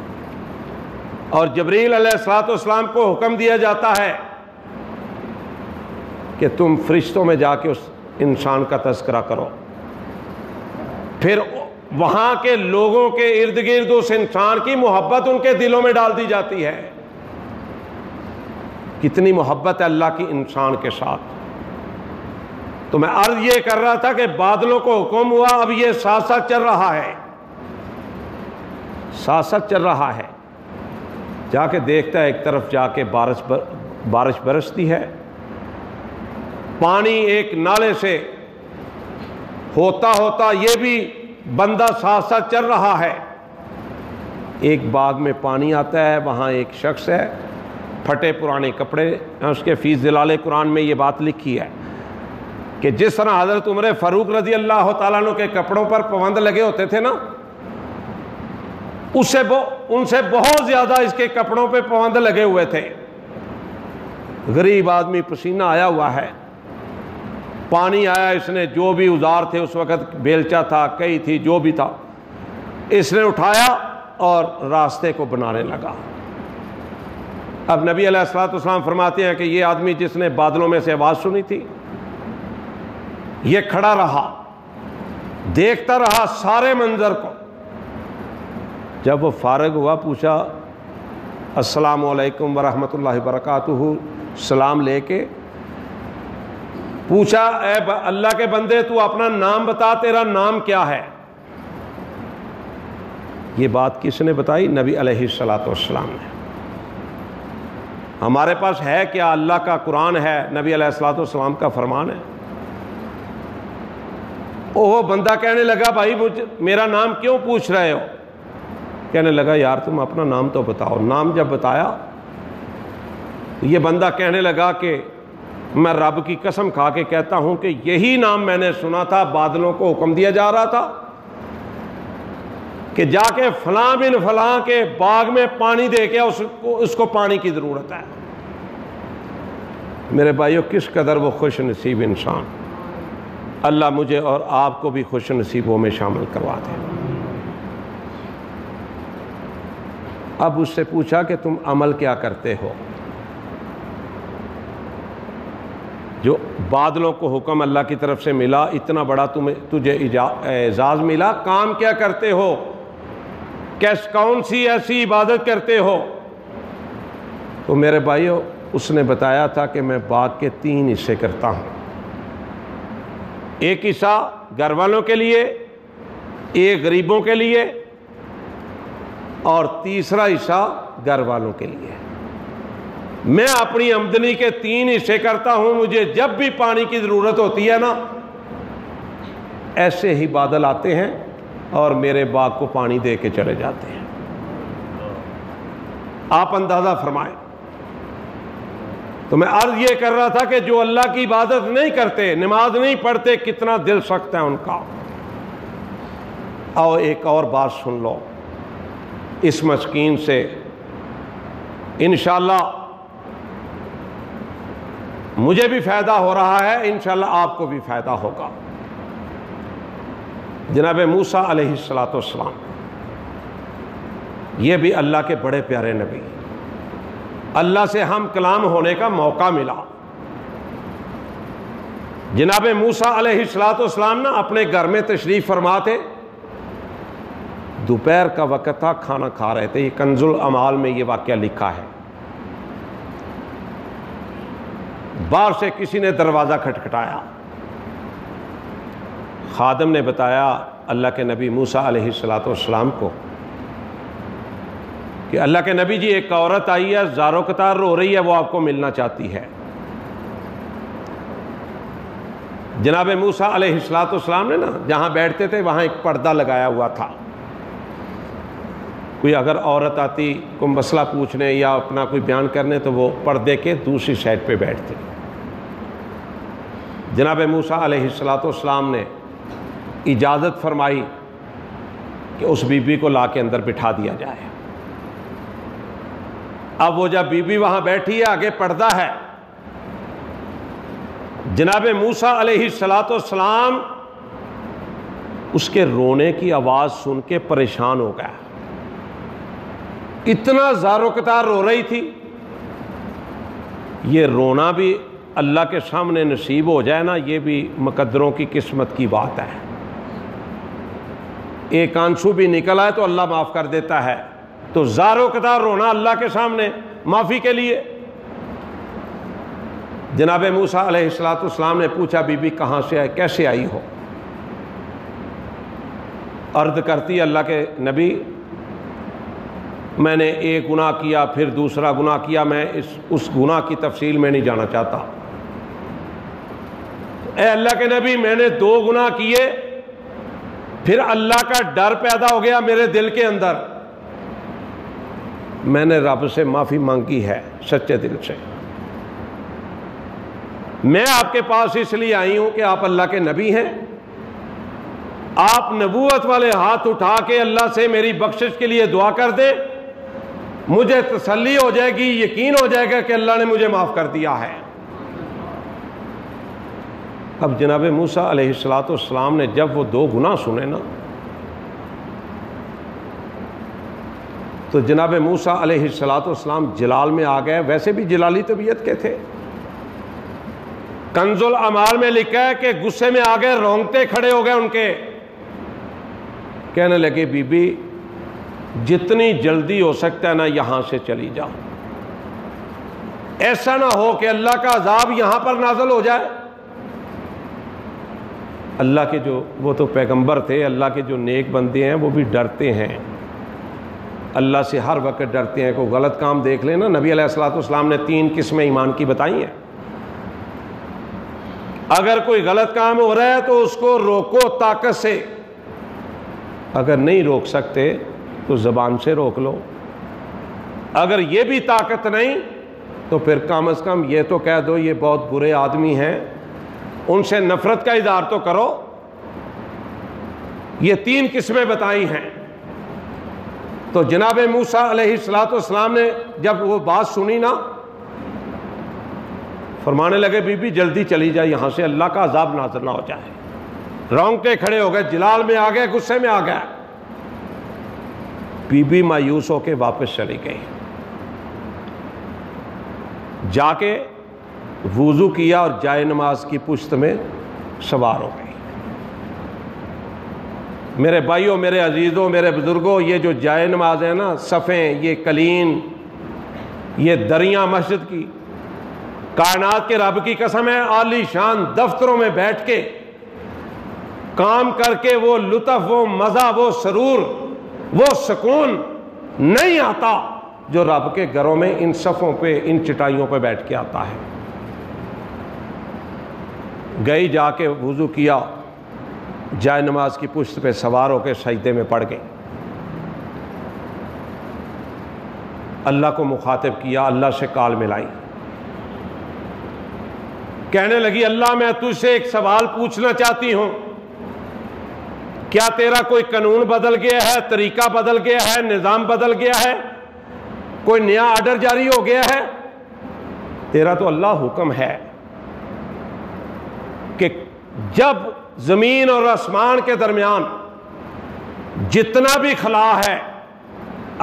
اور جبریل علیہ الصلوۃ والسلام کو حکم دیا جاتا ہے کہ تم فرشتوں میں جا کے اس انسان کا تذکرہ کرو، پھر وہاں کے لوگوں کے ارد گرد اس انسان کی محبت ان کے دلوں میں ڈال دی جاتی ہے۔ کتنی محبت ہے اللہ کی انسان کے ساتھ۔ تو میں عرض یہ کر رہا تھا کہ بادلوں کو حکم ہوا، اب یہ ساتھ ساتھ چل رہا ہے، ساتھ ساتھ چل رہا ہے۔ جا کے دیکھتا ہے، ایک طرف جا کے بارش برستی ہے، پانی ایک نالے سے ہوتا ہوتا یہ بھی بندہ ساتھ ساتھ چل رہا ہے۔ ایک باغ میں پانی آتا ہے، وہاں ایک شخص ہے، پھٹے پرانے کپڑے، اس کے فی ظلال قرآن میں یہ بات لکھی ہے کہ جس طرح حضرت عمر فاروق رضی اللہ تعالیٰ عنہ کے کپڑوں پر پابند لگے ہوتے تھے نا، ان سے بہت زیادہ اس کے کپڑوں پہ پابند لگے ہوئے تھے۔ غریب آدمی، پسینہ آیا ہوا ہے، پانی آیا، اس نے جو بھی اوزار تھے اس وقت، بیلچا تھا، کئی تھی، جو بھی تھا، اس نے اٹھایا اور راستے کو بنانے لگا۔ اب نبی علیہ الصلوۃ والسلام فرماتے ہیں کہ یہ آدمی جس نے بادلوں میں سے آواز سنی تھی، یہ کھڑا رہا، دیکھتا رہا سارے منظر کو۔ جب وہ فارغ ہوا، پوچھا السلام علیکم ورحمۃ اللہ وبرکاتہ، سلام لے کے پوچھا، اے اللہ کے بندے تو اپنا نام بتا، تیرا نام کیا ہے؟ یہ بات کس نے بتائی؟ نبی علیہ الصلوۃ والسلام نے۔ ہمارے پاس ہے کیا؟ اللہ کا قرآن ہے، نبی علیہ الصلوۃ والسلام کا فرمان ہے۔ وہ بندہ کہنے لگا، بھائی میرا نام کیوں پوچھ رہے ہو؟ کہنے لگا، یار تم اپنا نام تو بتاؤ۔ نام جب بتایا، یہ بندہ کہنے لگا کہ میں رب کی قسم کھا کے کہتا ہوں کہ یہی نام میں نے سنا تھا، بادلوں کو حکم دیا جا رہا تھا کہ جا کے فلاں بن فلاں کے باغ میں پانی دے کے اس کو پانی کی ضرورت ہے۔ میرے بھائیوں، کس قدر وہ خوش نصیب انسان۔ اللہ مجھے اور آپ کو بھی خوش نصیبوں میں شامل کروا دے۔ اب اس سے پوچھا کہ تم عمل کیا کرتے ہو؟ جو بادلوں کو حکم اللہ کی طرف سے ملا، اتنا بڑا تجھے اعزاز ملا، کام کیا کرتے ہو؟ کون سی ایسی عبادت کرتے ہو؟ تو میرے بھائیو، اس نے بتایا تھا کہ میں باغ کے 3 حصے کرتا ہوں۔ ایک حصہ گھر والوں کے لیے، ایک غریبوں کے لیے، اور تیسرا حصہ گھر والوں کے لیے۔ میں اپنی آمدنی کے 3 حصے کرتا ہوں۔ مجھے جب بھی پانی کی ضرورت ہوتی ہے نا، ایسے ہی بادل آتے ہیں اور میرے باغ کو پانی دے کے چلے جاتے ہیں۔ آپ اندازہ فرمائیں۔ تو میں عرض یہ کر رہا تھا کہ جو اللہ کی عبادت نہیں کرتے، نماز نہیں پڑھتے، کتنا دل سخت ہے ان کا۔ اور ایک اور بات سن لو اس مسکین سے، انشاءاللہ مجھے بھی فائدہ ہو رہا ہے، انشاءاللہ آپ کو بھی فائدہ ہوگا۔ جناب موسیٰ علیہ السلام، یہ بھی اللہ کے بڑے پیارے نبی، اللہ سے ہم کلام ہونے کا موقع ملا۔ جناب موسیٰ علیہ السلام نا اپنے گھر میں تشریف فرما تھے، دوپہر کا وقت تھا، کھانا کھا رہے تھے۔ یہ کنز الاعمال میں یہ واقعہ لکھا ہے۔ باہر سے کسی نے دروازہ کھٹکھٹایا، خادم نے بتایا اللہ کے نبی موسیٰ علیہ السلام کو کہ اللہ کے نبی جی ایک عورت آئی ہے، زارو قطار رو رہی ہے، وہ آپ کو ملنا چاہتی ہے۔ جناب موسیٰ علیہ السلام نے نا جہاں بیٹھتے تھے وہاں ایک پردہ لگایا ہوا تھا۔ کوئی اگر عورت آتی کوئی مسئلہ پوچھنے یا اپنا کوئی بیان کرنے تو وہ پردے کے دوسری سائڈ پہ بیٹھتے۔ جناب موسیٰ علیہ السلام نے اجازت فرمائی کہ اس بی بی کو لا کے اندر بٹھا دیا جائے۔ اب وہ جب بی بی وہاں بیٹھی ہے، آگے پردہ ہے، جناب موسیٰ علیہ السلام اس کے رونے کی آواز سن کے پریشان ہو گیا۔ اتنا زارو قطار رو رہی تھی۔ یہ رونا بھی اللہ کے سامنے نصیب ہو جائے نا، یہ بھی مقدروں کی قسمت کی بات ہے۔ ایک آنسو بھی نکل آئے تو اللہ معاف کر دیتا ہے، تو زارو قطار رونا اللہ کے سامنے معافی کے لیے۔ جناب موسیٰ علیہ السلام نے پوچھا بی بی کہاں سے آئی، کیسے آئی ہو؟ عرض کرتی اللہ کے نبی میں نے ایک گناہ کیا، پھر دوسرا گناہ کیا، میں اس گناہ کی تفصیل میں نہیں جانا چاہتا۔ اے اللہ کے نبی میں نے 2 گناہ کیے، پھر اللہ کا ڈر پیدا ہو گیا میرے دل کے اندر، میں نے رب سے معافی مانگی ہے سچے دل سے۔ میں آپ کے پاس اس لیے آئی ہوں کہ آپ اللہ کے نبی ہیں، آپ نبوت والے ہاتھ اٹھا کے اللہ سے میری بخشش کے لیے دعا کر دیں، مجھے تسلی ہو جائے گی، یقین ہو جائے گا کہ اللہ نے مجھے معاف کر دیا ہے۔ اب جناب موسیٰ علیہ السلام نے جب وہ 2 گناہ سنے نا، تو جناب موسیٰ علیہ السلام جلال میں آ گئے۔ ویسے بھی جلالی طبیعت کے تھے۔ کنز الاعمال میں لکھا ہے کہ غصے میں آ گئے، رونگٹے کھڑے ہو گئے ان کے، کہنے لگے بی بی جتنی جلدی ہو سکتا ہے نا یہاں سے چلی جاؤ، ایسا نہ ہو کہ اللہ کا عذاب یہاں پر نازل ہو جائے۔ اللہ کے وہ تو پیغمبر تھے، اللہ کے جو نیک بندے ہیں وہ بھی ڈرتے ہیں، اللہ سے ہر وقت ڈرتے ہیں۔ کوئی غلط کام دیکھ لیں نا، نبی علیہ السلام نے 3 قسمیں ایمان کی بتائی ہیں۔ اگر کوئی غلط کام ہو رہا ہے تو اس کو روکو طاقت سے، اگر نہیں روک سکتے تو زبان سے روک لو، اگر یہ بھی طاقت نہیں تو پھر کم از کم یہ تو کہہ دو یہ بہت برے آدمی ہیں، ان سے نفرت کا اظہار تو کرو۔ یہ 3 قسمیں بتائی ہیں۔ تو جناب موسیٰ علیہ السلام نے جب وہ بات سنی نا، فرمانے لگے بی بی جلدی چلی جائے یہاں سے، اللہ کا عذاب نازل نہ ہو جائے۔ رونگٹے کھڑے ہو گئے، جلال میں آ گئے، غصے میں آ گئے۔ بی بی مایوس ہو کے واپس چلی گئی، جا کے وضو کیا اور جائے نماز کی پشت میں سوار ہو گئی۔ میرے بھائیوں، میرے عزیزوں، میرے بزرگوں، یہ جو جائے نماز ہے نا، صفیں، یہ قلین، یہ دریاں مسجد کی، کائنات کے رب کی قسم ہے، عالی شان دفتروں میں بیٹھ کے کام کر کے وہ لطف، وہ مزہ، وہ سرور، وہ سکون نہیں آتا جو رب کے گھروں میں ان صفوں پہ، ان چٹائیوں پہ بیٹھ کے آتا ہے۔ گئی، جا کے وضو کیا، جائے نماز کی پشت پہ سوار ہو کے سجدے میں پڑ گئی، اللہ کو مخاطب کیا، اللہ سے کال ملائی، کہنے لگی اللہ میں تجھ سے ایک سوال پوچھنا چاہتی ہوں، کیا تیرا کوئی قانون بدل گیا ہے، طریقہ بدل گیا ہے، نظام بدل گیا ہے، کوئی نیا آرڈر جاری ہو گیا ہے؟ تیرا تو اللہ حکم ہے کہ جب زمین اور آسمان کے درمیان جتنا بھی خلا ہے،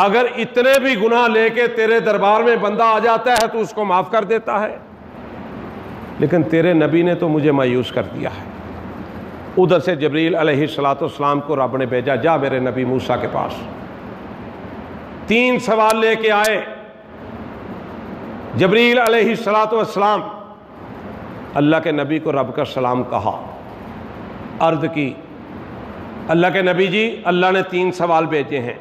اگر اتنے بھی گناہ لے کے تیرے دربار میں بندہ آ جاتا ہے تو اس کو معاف کر دیتا ہے، لیکن تیرے نبی نے تو مجھے مایوس کر دیا ہے۔ ادھر سے جبریل علیہ السلام کو رب نے بھیجا، جا میرے نبی موسیٰ کے پاس، 3 سوال لے کے آئے جبریل علیہ السلام۔ اللہ کے نبی کو رب کا سلام کہا، عرض کی، اللہ کے نبی جی اللہ نے 3 سوال بھیجے ہیں۔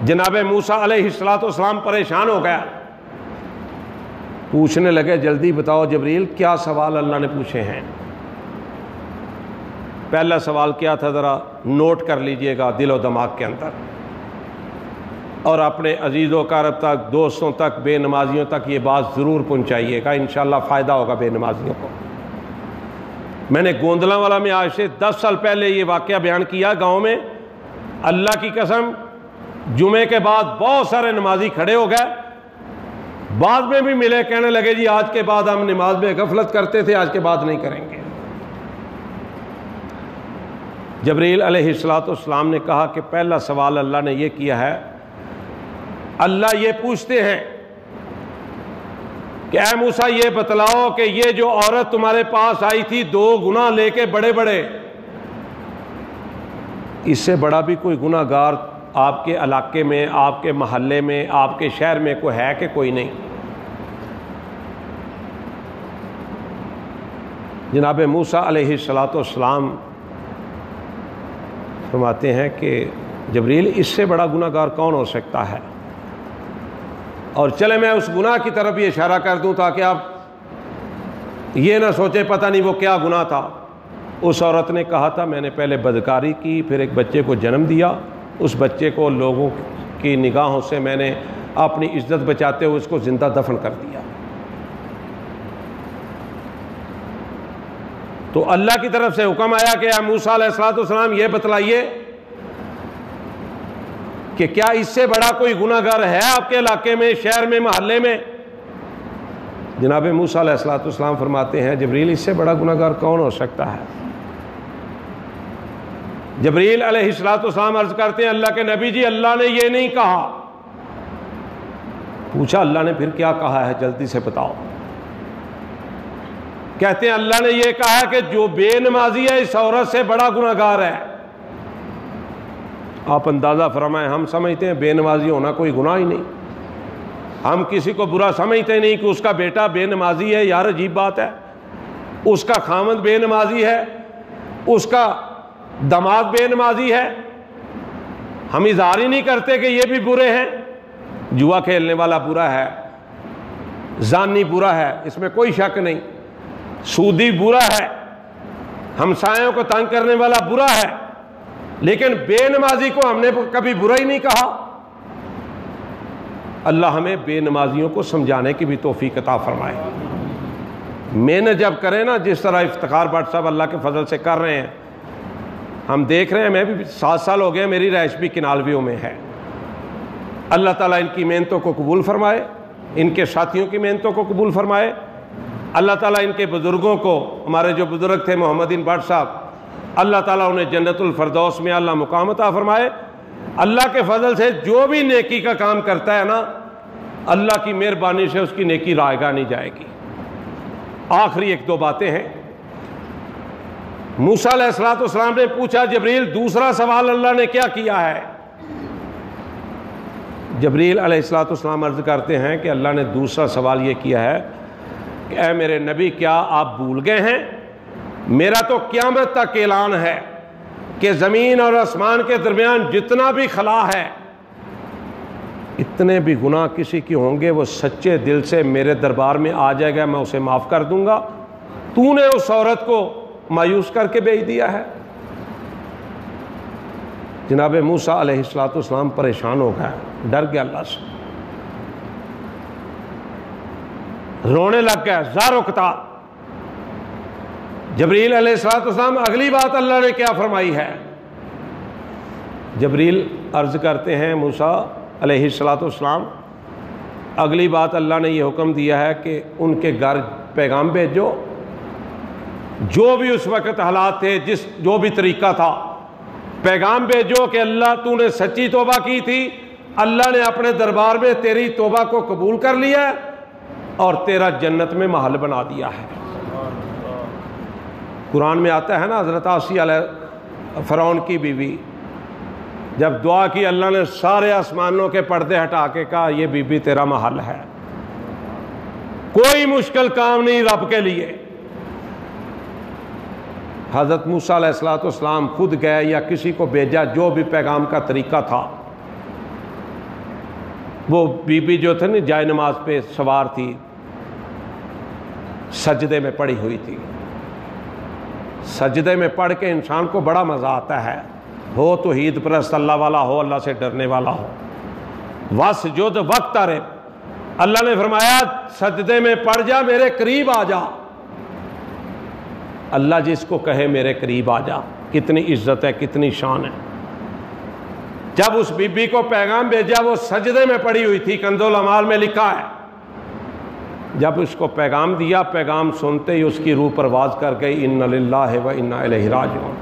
جناب موسیٰ علیہ السلام پریشان ہو گیا، پوچھنے لگے جلدی بتاؤ جبریل کیا سوال اللہ نے پوچھے ہیں۔ پہلا سوال کیا تھا ذرا نوٹ کر لیجئے گا دل و دماغ کے اندر، اور اپنے عزیز و اقارب تک، دوستوں تک، بے نمازیوں تک یہ بات ضرور پہنچائیے گا، انشاءاللہ فائدہ ہوگا بے نمازیوں کو۔ میں نے گوندلا والا میں آج سے 10 سال پہلے یہ واقعہ بیان کیا، گاؤں میں اللہ کی قسم جمعے کے بعد بہت سارے نمازی کھڑے ہو گئے، بعد میں بھی ملے، کہنے لگے جی آج کے بعد ہم نماز میں غفلت کرتے تھے، آج کے بعد نہیں کریں گے۔ جبریل علیہ السلام نے کہا کہ پہلا سوال اللہ نے یہ کیا ہے، اللہ یہ پوچھتے ہیں کہ اے موسیٰ یہ بتلاؤ کہ یہ جو عورت تمہارے پاس آئی تھی 2 گناہ لے کے بڑے بڑے، اس سے بڑا بھی کوئی گناہ گار آپ کے علاقے میں، آپ کے محلے میں، آپ کے شہر میں کوئی ہے کہ کوئی نہیں؟ جناب موسیٰ علیہ السلام فرماتے ہیں کہ جبریل اس سے بڑا گناہ گار کون ہو سکتا ہے؟ اور چلے میں اس گناہ کی طرف یہ اشارہ کر دوں تاکہ آپ یہ نہ سوچیں پتہ نہیں وہ کیا گناہ تھا۔ اس عورت نے کہا تھا میں نے پہلے بدکاری کی، پھر ایک بچے کو جنم دیا، اس بچے کو لوگوں کی نگاہوں سے میں نے اپنی عزت بچاتے ہوئے اس کو زندہ دفن کر دیا۔ تو اللہ کی طرف سے حکم آیا کہ اے موسیٰ علیہ السلام یہ بتلائیے کہ کیا اس سے بڑا کوئی گناہ گار ہے آپ کے علاقے میں، شہر میں، محلے میں؟ جناب موسیٰ علیہ السلام فرماتے ہیں جبریل اس سے بڑا گناہ گار کون ہو سکتا ہے؟ جبریل علیہ السلام عرض کرتے ہیں اللہ کے نبی جی اللہ نے یہ نہیں کہا۔ پوچھا اللہ نے پھر کیا کہا ہے جلدی سے بتاؤ۔ کہتے ہیں اللہ نے یہ کہا کہ جو بے نمازی ہے اس عورت سے بڑا گناہ گار ہے۔ آپ اندازہ فرمائیں، ہم سمجھتے ہیں بے نمازی ہونا کوئی گناہ ہی نہیں، ہم کسی کو برا سمجھتے نہیں کہ اس کا بیٹا بے نمازی ہے، یار عجیب بات ہے، اس کا خامند بے نمازی ہے، اس کا داماد بے نمازی ہے، ہم اظہار ہی نہیں کرتے کہ یہ بھی برے ہیں۔ جوا کھیلنے والا برا ہے، زانی برا ہے، اس میں کوئی شک نہیں، سودی برا ہے، ہمسایوں کو تنگ کرنے والا برا ہے، لیکن بے نمازی کو ہم نے کبھی برا ہی نہیں کہا۔ اللہ ہمیں بے نمازیوں کو سمجھانے کی بھی توفیق عطا فرمائے۔ محنت جب کریں نا، جس طرح افتخار بٹ صاحب اللہ کے فضل سے کر رہے ہیں، ہم دیکھ رہے ہیں، میں بھی 7 سال ہو گئے، میری رہائش بھی کنالویوں میں ہے۔ اللہ تعالیٰ ان کی محنتوں کو قبول فرمائے، ان کے ساتھیوں کی محنتوں کو قبول فرمائے۔ اللہ تعالیٰ ان کے بزرگوں کو، ہمارے جو بزرگ تھے محمد بٹ صاحب اللہ تعالیٰ انہیں جنت الفردوس میں اللہ مقام عطا فرمائے۔ اللہ کے فضل سے جو بھی نیکی کا کام کرتا ہے نا، اللہ کی مہربانی سے اس کی نیکی رائے گاہ نہیں جائے گی۔ آخری ایک دو باتیں ہیں۔ موسیٰ علیہ السلام نے پوچھا جبریل دوسرا سوال اللہ نے کیا کیا ہے؟ جبریل علیہ السلام عرض کرتے ہیں کہ اللہ نے دوسرا سوال یہ کیا ہے کہ اے میرے نبی کیا آپ بھول گئے ہیں؟ میرا تو قیامت تک اعلان ہے کہ زمین اور آسمان کے درمیان جتنا بھی خلا ہے، اتنے بھی گناہ کسی کی ہوں گے وہ سچے دل سے میرے دربار میں آ جائے گا، میں اسے معاف کر دوں گا۔ تو نے اس عورت کو مایوس کر کے بھیج دیا ہے۔ جناب موسیٰ علیہ السلام پریشان ہو گیا، ڈر گیا اللہ سے، رونے لگ گیا زار و قطار۔ جبریل علیہ السلام اگلی بات اللہ نے کیا فرمائی ہے؟ جبریل عرض کرتے ہیں موسیٰ علیہ السلام اگلی بات اللہ نے یہ حکم دیا ہے کہ ان کے گھر پیغام بھیجو، جو بھی اس وقت حالات تھے، جو بھی طریقہ تھا، پیغام بھیجو کہ اللہ تو نے سچی توبہ کی تھی، اللہ نے اپنے دربار میں تیری توبہ کو قبول کر لیا ہے اور تیرا جنت میں محل بنا دیا ہے۔ قرآن میں آتا ہے نا حضرت آسیہ علیہ فرعون کی بیوی جب دعا کی، اللہ نے سارے آسمانوں کے پردے ہٹا کے کہا یہ بی بی تیرا محل ہے، کوئی مشکل کام نہیں رب کے لیے۔ حضرت موسیٰ علیہ السلام خود گئے یا کسی کو بھیجا، جو بھی پیغام کا طریقہ تھا، وہ بی بی جو تھے نا جائے نماز پہ سوار تھی، سجدے میں پڑی ہوئی تھی۔ سجدے میں پڑھ کے انسان کو بڑا مزہ آتا ہے، ہو تو توحید پرست اللہ والا ہو، اللہ سے ڈرنے والا ہو۔ واسجد واقترب، اللہ نے فرمایا سجدے میں پڑ جا، میرے قریب آ جا۔ اللہ جس کو کہے میرے قریب آ جا، کتنی عزت ہے، کتنی شان ہے۔ جب اس بی بی کو پیغام بھیجا وہ سجدے میں پڑی ہوئی تھی، کنز الاعمال میں لکھا ہے، جب اس کو پیغام دیا، پیغام سنتے ہی اس کی روح پرواز کر گئی، انا للہ و انا الیہ راجعون۔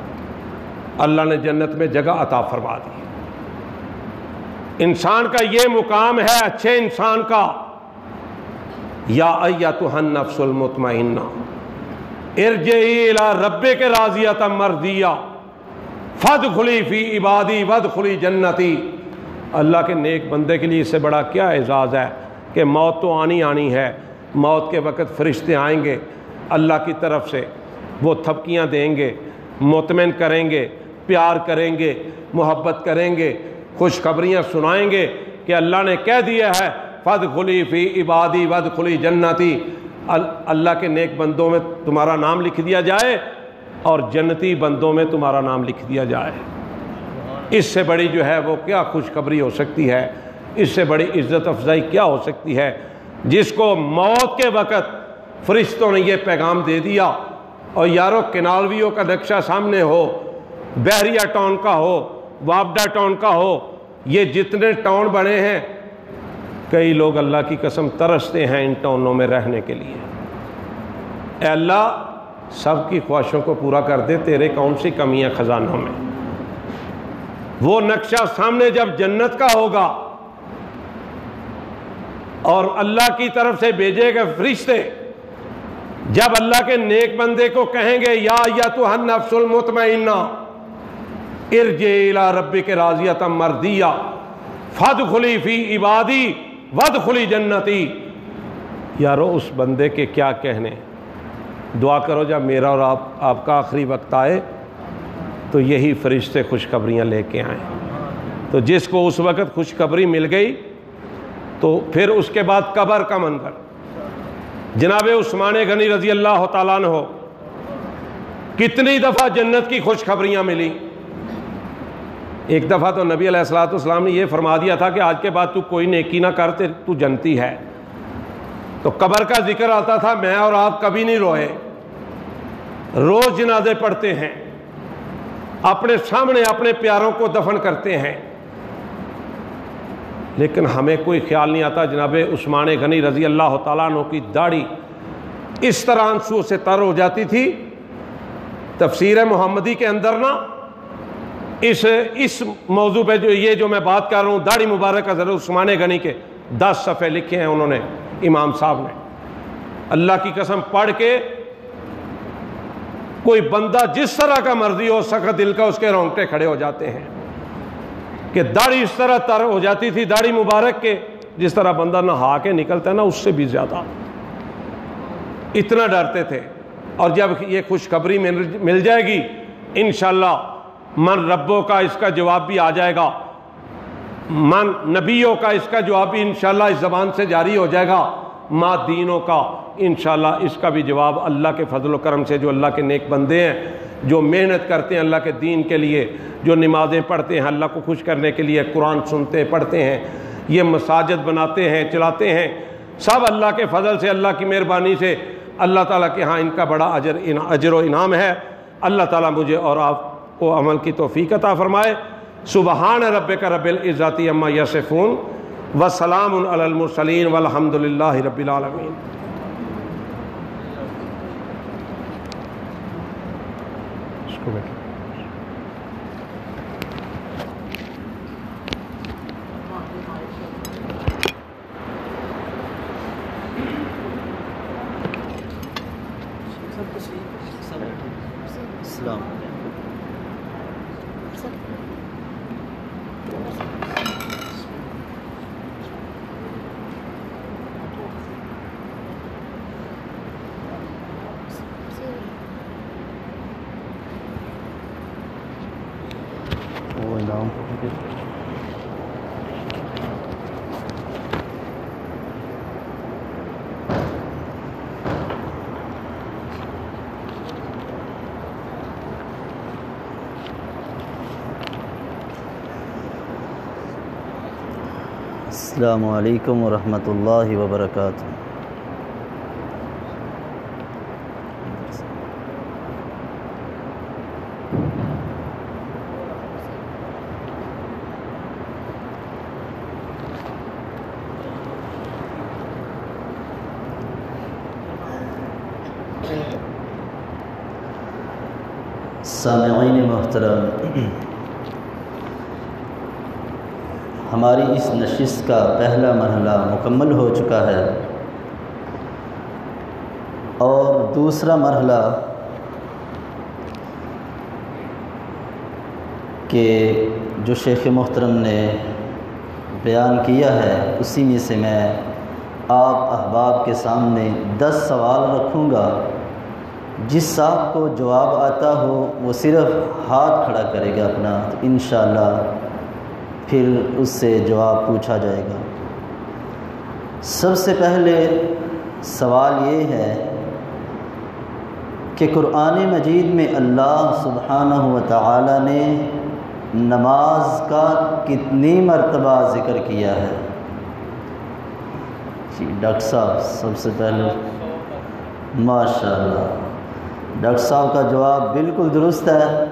اللہ نے جنت میں جگہ عطا فرما دی۔ انسان کا یہ مقام ہے اچھے انسان کا، یا ایتھا النفس المطمئنہ ارجعی الی ربک راضیۃ مرضیہ فادخلی فی عبادی وادخلی جنتی۔ اللہ کے نیک بندے کے لیے اس سے بڑا کیا اعزاز ہے کہ موت تو آنی ہے، موت کے وقت فرشتے آئیں گے اللہ کی طرف سے، وہ تھپکیاں دیں گے، مطمئن کریں گے، پیار کریں گے، محبت کریں گے، خوشخبریاں سنائیں گے کہ اللہ نے کہہ دیا ہے فادخلی فی عبادی وادخلی جنتی، اللہ کے نیک بندوں میں تمہارا نام لکھ دیا جائے اور جنتی بندوں میں تمہارا نام لکھ دیا جائے۔ اس سے بڑی جو ہے وہ کیا خوشخبری ہو سکتی ہے، اس سے بڑی عزت افزائی کیا ہو سکتی ہے، جس کو موت کے وقت فرشتوں نے یہ پیغام دے دیا۔ اور یارو کنالویوں کا نقشہ سامنے ہو، بحریہ ٹاؤن کا ہو، وابڈا ٹاؤن کا ہو، یہ جتنے ٹاؤن بنے ہیں، کئی لوگ اللہ کی قسم ترستے ہیں ان ٹاؤنوں میں رہنے کے لیے۔ اے اللہ سب کی خواہشوں کو پورا کر دے، تیرے کون سی کمیاں خزانوں میں۔ وہ نقشہ سامنے جب جنت کا ہوگا اور اللہ کی طرف سے بھیجے گئے فرشتے جب اللہ کے نیک بندے کو کہیں گے یا ایتھا النفس المطمئنہ ارجعی الی ربک راضیۃ مرضیہ فادخلی فی عبادی وادخلی جنتی، یارو اس بندے کے کیا کہنے۔ دعا کرو جب میرا اور آپ کا آخری وقت آئے تو یہی فرشتے خوشخبریاں لے کے آئیں۔ تو جس کو اس وقت خوشخبری مل گئی تو پھر اس کے بعد قبر کا منظر، جناب عثمان غنی رضی اللہ تعالیٰ عنہ کتنی دفعہ جنت کی خوشخبریاں ملی۔ ایک دفعہ تو نبی علیہ السلام نے یہ فرما دیا تھا کہ آج کے بعد تو کوئی نیکی نہ کرتے، تو جنتی ہے۔ تو قبر کا ذکر آتا تھا، میں اور آپ کبھی نہیں روئے، روز جنازے پڑھتے ہیں، اپنے سامنے اپنے پیاروں کو دفن کرتے ہیں، لیکن ہمیں کوئی خیال نہیں آتا۔ جناب عثمان غنی رضی اللہ تعالیٰ عنہ کی داڑھی اس طرح آنسو سے تر ہو جاتی تھی تفسیر محمدی کے اندر نا اس موضوع پہ جو میں بات کر رہا ہوں، داڑھی مبارک حضرت عثمان غنی کے 10 صفحے لکھے ہیں انہوں نے، امام صاحب نے۔ اللہ کی قسم پڑھ کے کوئی بندہ جس طرح کا مرضی ہو، سخت دل کا، اس کے رونگٹے کھڑے ہو جاتے ہیں کہ داڑھی اس طرح تر ہو جاتی تھی داڑھی مبارک کے، جس طرح بندہ نہا کے نکلتا ہے نا، اس سے بھی زیادہ اتنا ڈرتے تھے۔ اور جب یہ خوشخبری مل جائے گی انشاءاللہ، من ربوں کا اس کا جواب بھی آ جائے گا، من نبیوں کا اس کا جواب بھی انشاءاللہ اس زبان سے جاری ہو جائے گا، ما دینوں کا انشاءاللہ اس کا بھی جواب اللہ کے فضل و کرم سے، جو اللہ کے نیک بندے ہیں، جو محنت کرتے ہیں اللہ کے دین کے لیے، جو نمازیں پڑھتے ہیں اللہ کو خوش کرنے کے لیے، قرآن سنتے پڑھتے ہیں، یہ مساجد بناتے ہیں چلاتے ہیں، سب اللہ کے فضل سے، اللہ کی مہربانی سے، اللہ تعالیٰ کے ہاں ان کا بڑا اجر و انعام ہے۔ اللہ تعالیٰ مجھے اور آپ کو عمل کی توفیق عطا فرمائے۔ سبحان ربک رب العزت عما یصفون وسلام علی المرسلین والحمد للہ رب العالمین۔ السلام السلام علیکم ورحمۃ اللہ وبرکاتہ۔ سامعین محترم، ہماری اس نشست کا پہلا مرحلہ مکمل ہو چکا ہے اور دوسرا مرحلہ کہ جو شیخ محترم نے بیان کیا ہے، اسی میں سے میں آپ احباب کے سامنے 10 سوال رکھوں گا۔ جس صاحب کو جواب آتا ہو وہ صرف ہاتھ کھڑا کرے گا اپنا، تو انشاءاللہ پھر اس سے جواب پوچھا جائے گا۔ سب سے پہلے سوال یہ ہے کہ قرآن مجید میں اللہ سبحانہ و تعالی نے نماز کا کتنی مرتبہ ذکر کیا ہے؟ جی ڈاکٹر صاحب سب سے پہلے، ماشاءاللہ ڈاکٹر صاحب کا جواب بالکل درست ہے۔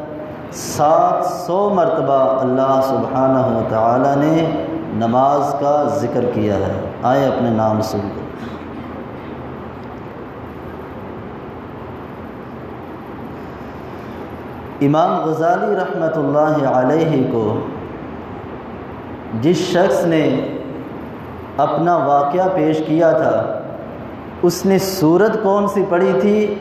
700 مرتبہ اللہ سبحانہ و تعالی نے نماز کا ذکر کیا ہے۔ آئے اپنے نام سن لو۔ امام غزالی رحمۃ اللہ علیہ کو جس شخص نے اپنا واقعہ پیش کیا تھا، اس نے سورت کون سی پڑھی تھی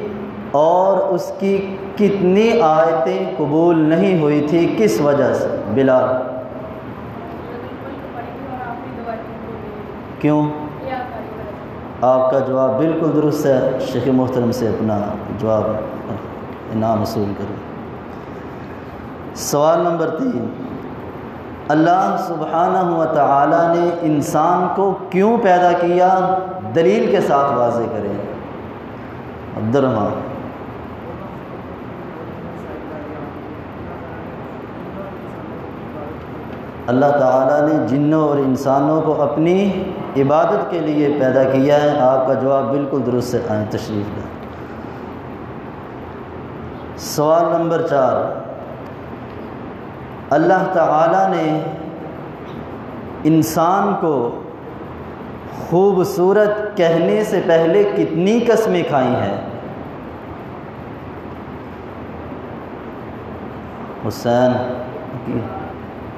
اور اس کی کتنی آیتیں قبول نہیں ہوئی تھی، کس وجہ سے؟ بلال کیوں؟ آپ کا جواب بالکل درست ہے۔ شیخ محترم سے اپنا جواب انعام وصول کریں۔ سوال نمبر 3، اللہ سبحانہ و تعالی نے انسان کو کیوں پیدا کیا؟ دلیل کے ساتھ واضح کریں۔ عبد الرحمٰن۔ اللہ تعالیٰ نے جنوں اور انسانوں کو اپنی عبادت کے لیے پیدا کیا ہے۔ آپ کا جواب بالکل درست ہے۔ آئیں تشریف لیں۔ سوال نمبر 4، اللہ تعالیٰ نے انسان کو خوبصورت کہنے سے پہلے کتنی قسمیں کھائی ہیں؟ حسین کی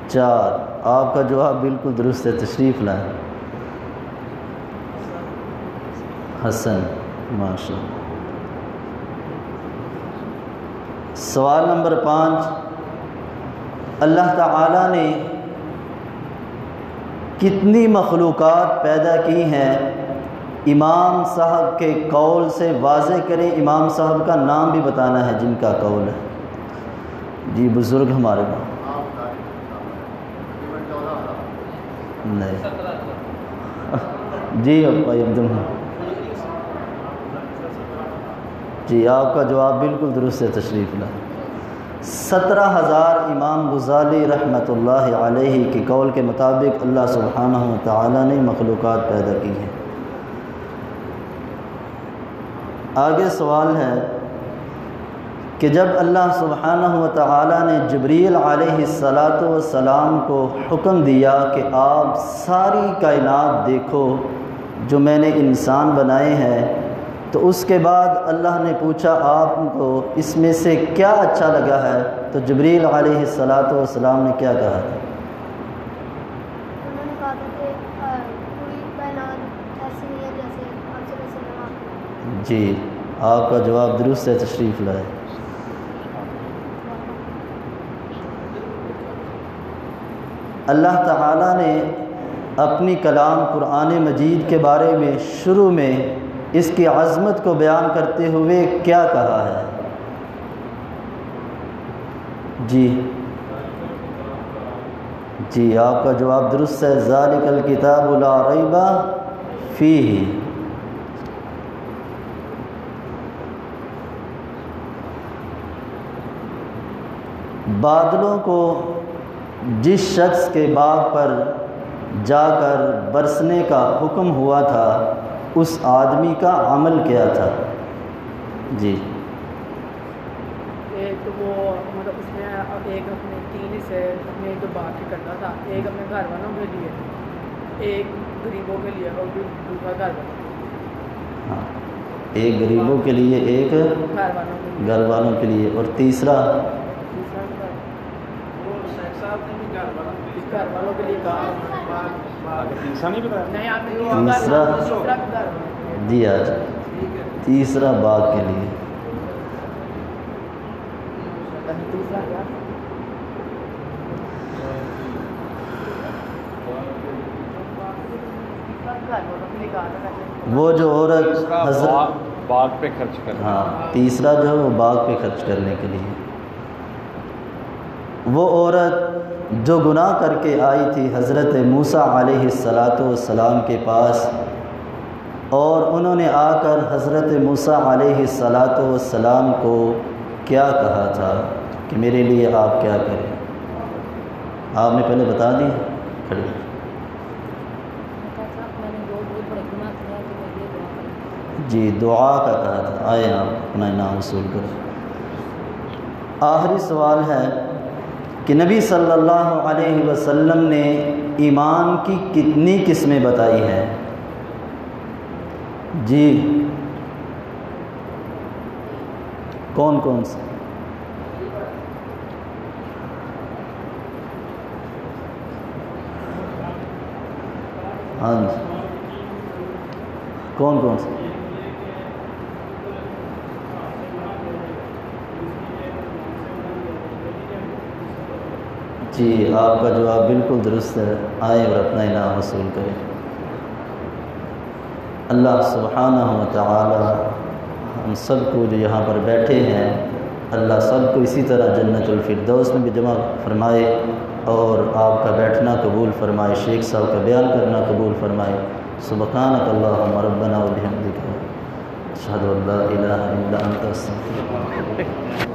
4. آپ کا جواب بالکل درست ہے، تشریف لائیں. حسن، ماشاء اللہ. سوال نمبر 5. اللہ تعالیٰ نے کتنی مخلوقات پیدا کی ہیں؟ امام صاحب کے قول سے واضح کریں. امام صاحب کا نام بھی بتانا ہے جن کا قول ہے. جی بزرگ ہمارے پاس نہیں. جی بھائی عبدالحمد جی، آپ کا جواب بالکل درست ہے، تشریف لائیں. 17,000 امام غزالی رحمۃ اللہ علیہ کے قول کے مطابق اللہ سبحانہ و تعالیٰ نے مخلوقات پیدا کی ہیں. آگے سوال ہے کہ جب اللہ سبحانہ و تعالیٰ نے جبریل علیہ السلام کو حکم دیا کہ آپ ساری کائنات دیکھو جو میں نے انسان بنائے ہیں، تو اس کے بعد اللہ نے پوچھا آپ کو اس میں سے کیا اچھا لگا ہے؟ تو جبریل علیہ السلام نے کیا کہا تھا؟ انہوں نے کہا تھا کہ پوری کائنات ایسی نہیں ہے جیسے آپ صلی اللہ علیہ وسلم. جی آپ کا جواب درست ہے، تشریف لائے. اللہ تعالیٰ نے اپنی کلام قرآن مجید کے بارے میں شروع میں اس کی عظمت کو بیان کرتے ہوئے کیا کہا ہے؟ جی آپ کا جواب درست ہے. ذالک الکتاب لا ریب فیہ. بادلوں کو جس شخص کے باغ پر جا کر برسنے کا حکم ہوا تھا اس آدمی کا عمل کیا تھا؟ جی ایک وہ مطلب اس میں ایک اپنے 3 حصے اپنے جو باغ کے کرتا تھا، ایک اپنے گھر والوں کے لیے، ایک غریبوں کے لیے اور دوسرا گھر والوں. ہاں، ایک غریبوں کے لیے، ایک گھر والوں کے لیے، اور تیسرا گھر والوں کے لیے جی آج تیسرا باغ کے لیے. وہ جو عورت حضرت باغ پہ خرچ کرنا، ہاں تیسرا جو ہے وہ باغ پہ خرچ کرنے کے لیے. وہ عورت جو گناہ کر کے آئی تھی حضرت موسیٰ علیہ السلام کے پاس، اور انہوں نے آ کر حضرت موسیٰ علیہ السلام کو کیا کہا تھا کہ میرے لیے آپ کیا کریں؟ آپ نے پہلے بتا دی. کھڑے جی دعا کا کہا تھا. آئے آپ اپنا انعام وصول کریں. آخری سوال ہے کہ نبی صلی اللہ علیہ وسلم نے ایمان کی کتنی قسمیں بتائی ہیں؟ جی کون کون سے؟ ہاں جی کون کون سے؟ جی آپ کا جواب بالکل درست ہے. آئیں اور اپنا انعام وصول کریں. اللہ سبحانہ و تعالی ہم سب کو جو یہاں پر بیٹھے ہیں، اللہ سب کو اسی طرح جنت الفردوس میں بھی جمع فرمائے، اور آپ کا بیٹھنا قبول فرمائے، شیخ صاحب کا بیان کرنا قبول فرمائے. سبحانک اللہم ربنا و بحمدک، اشہد ان لا الہ الا انت استغفرک.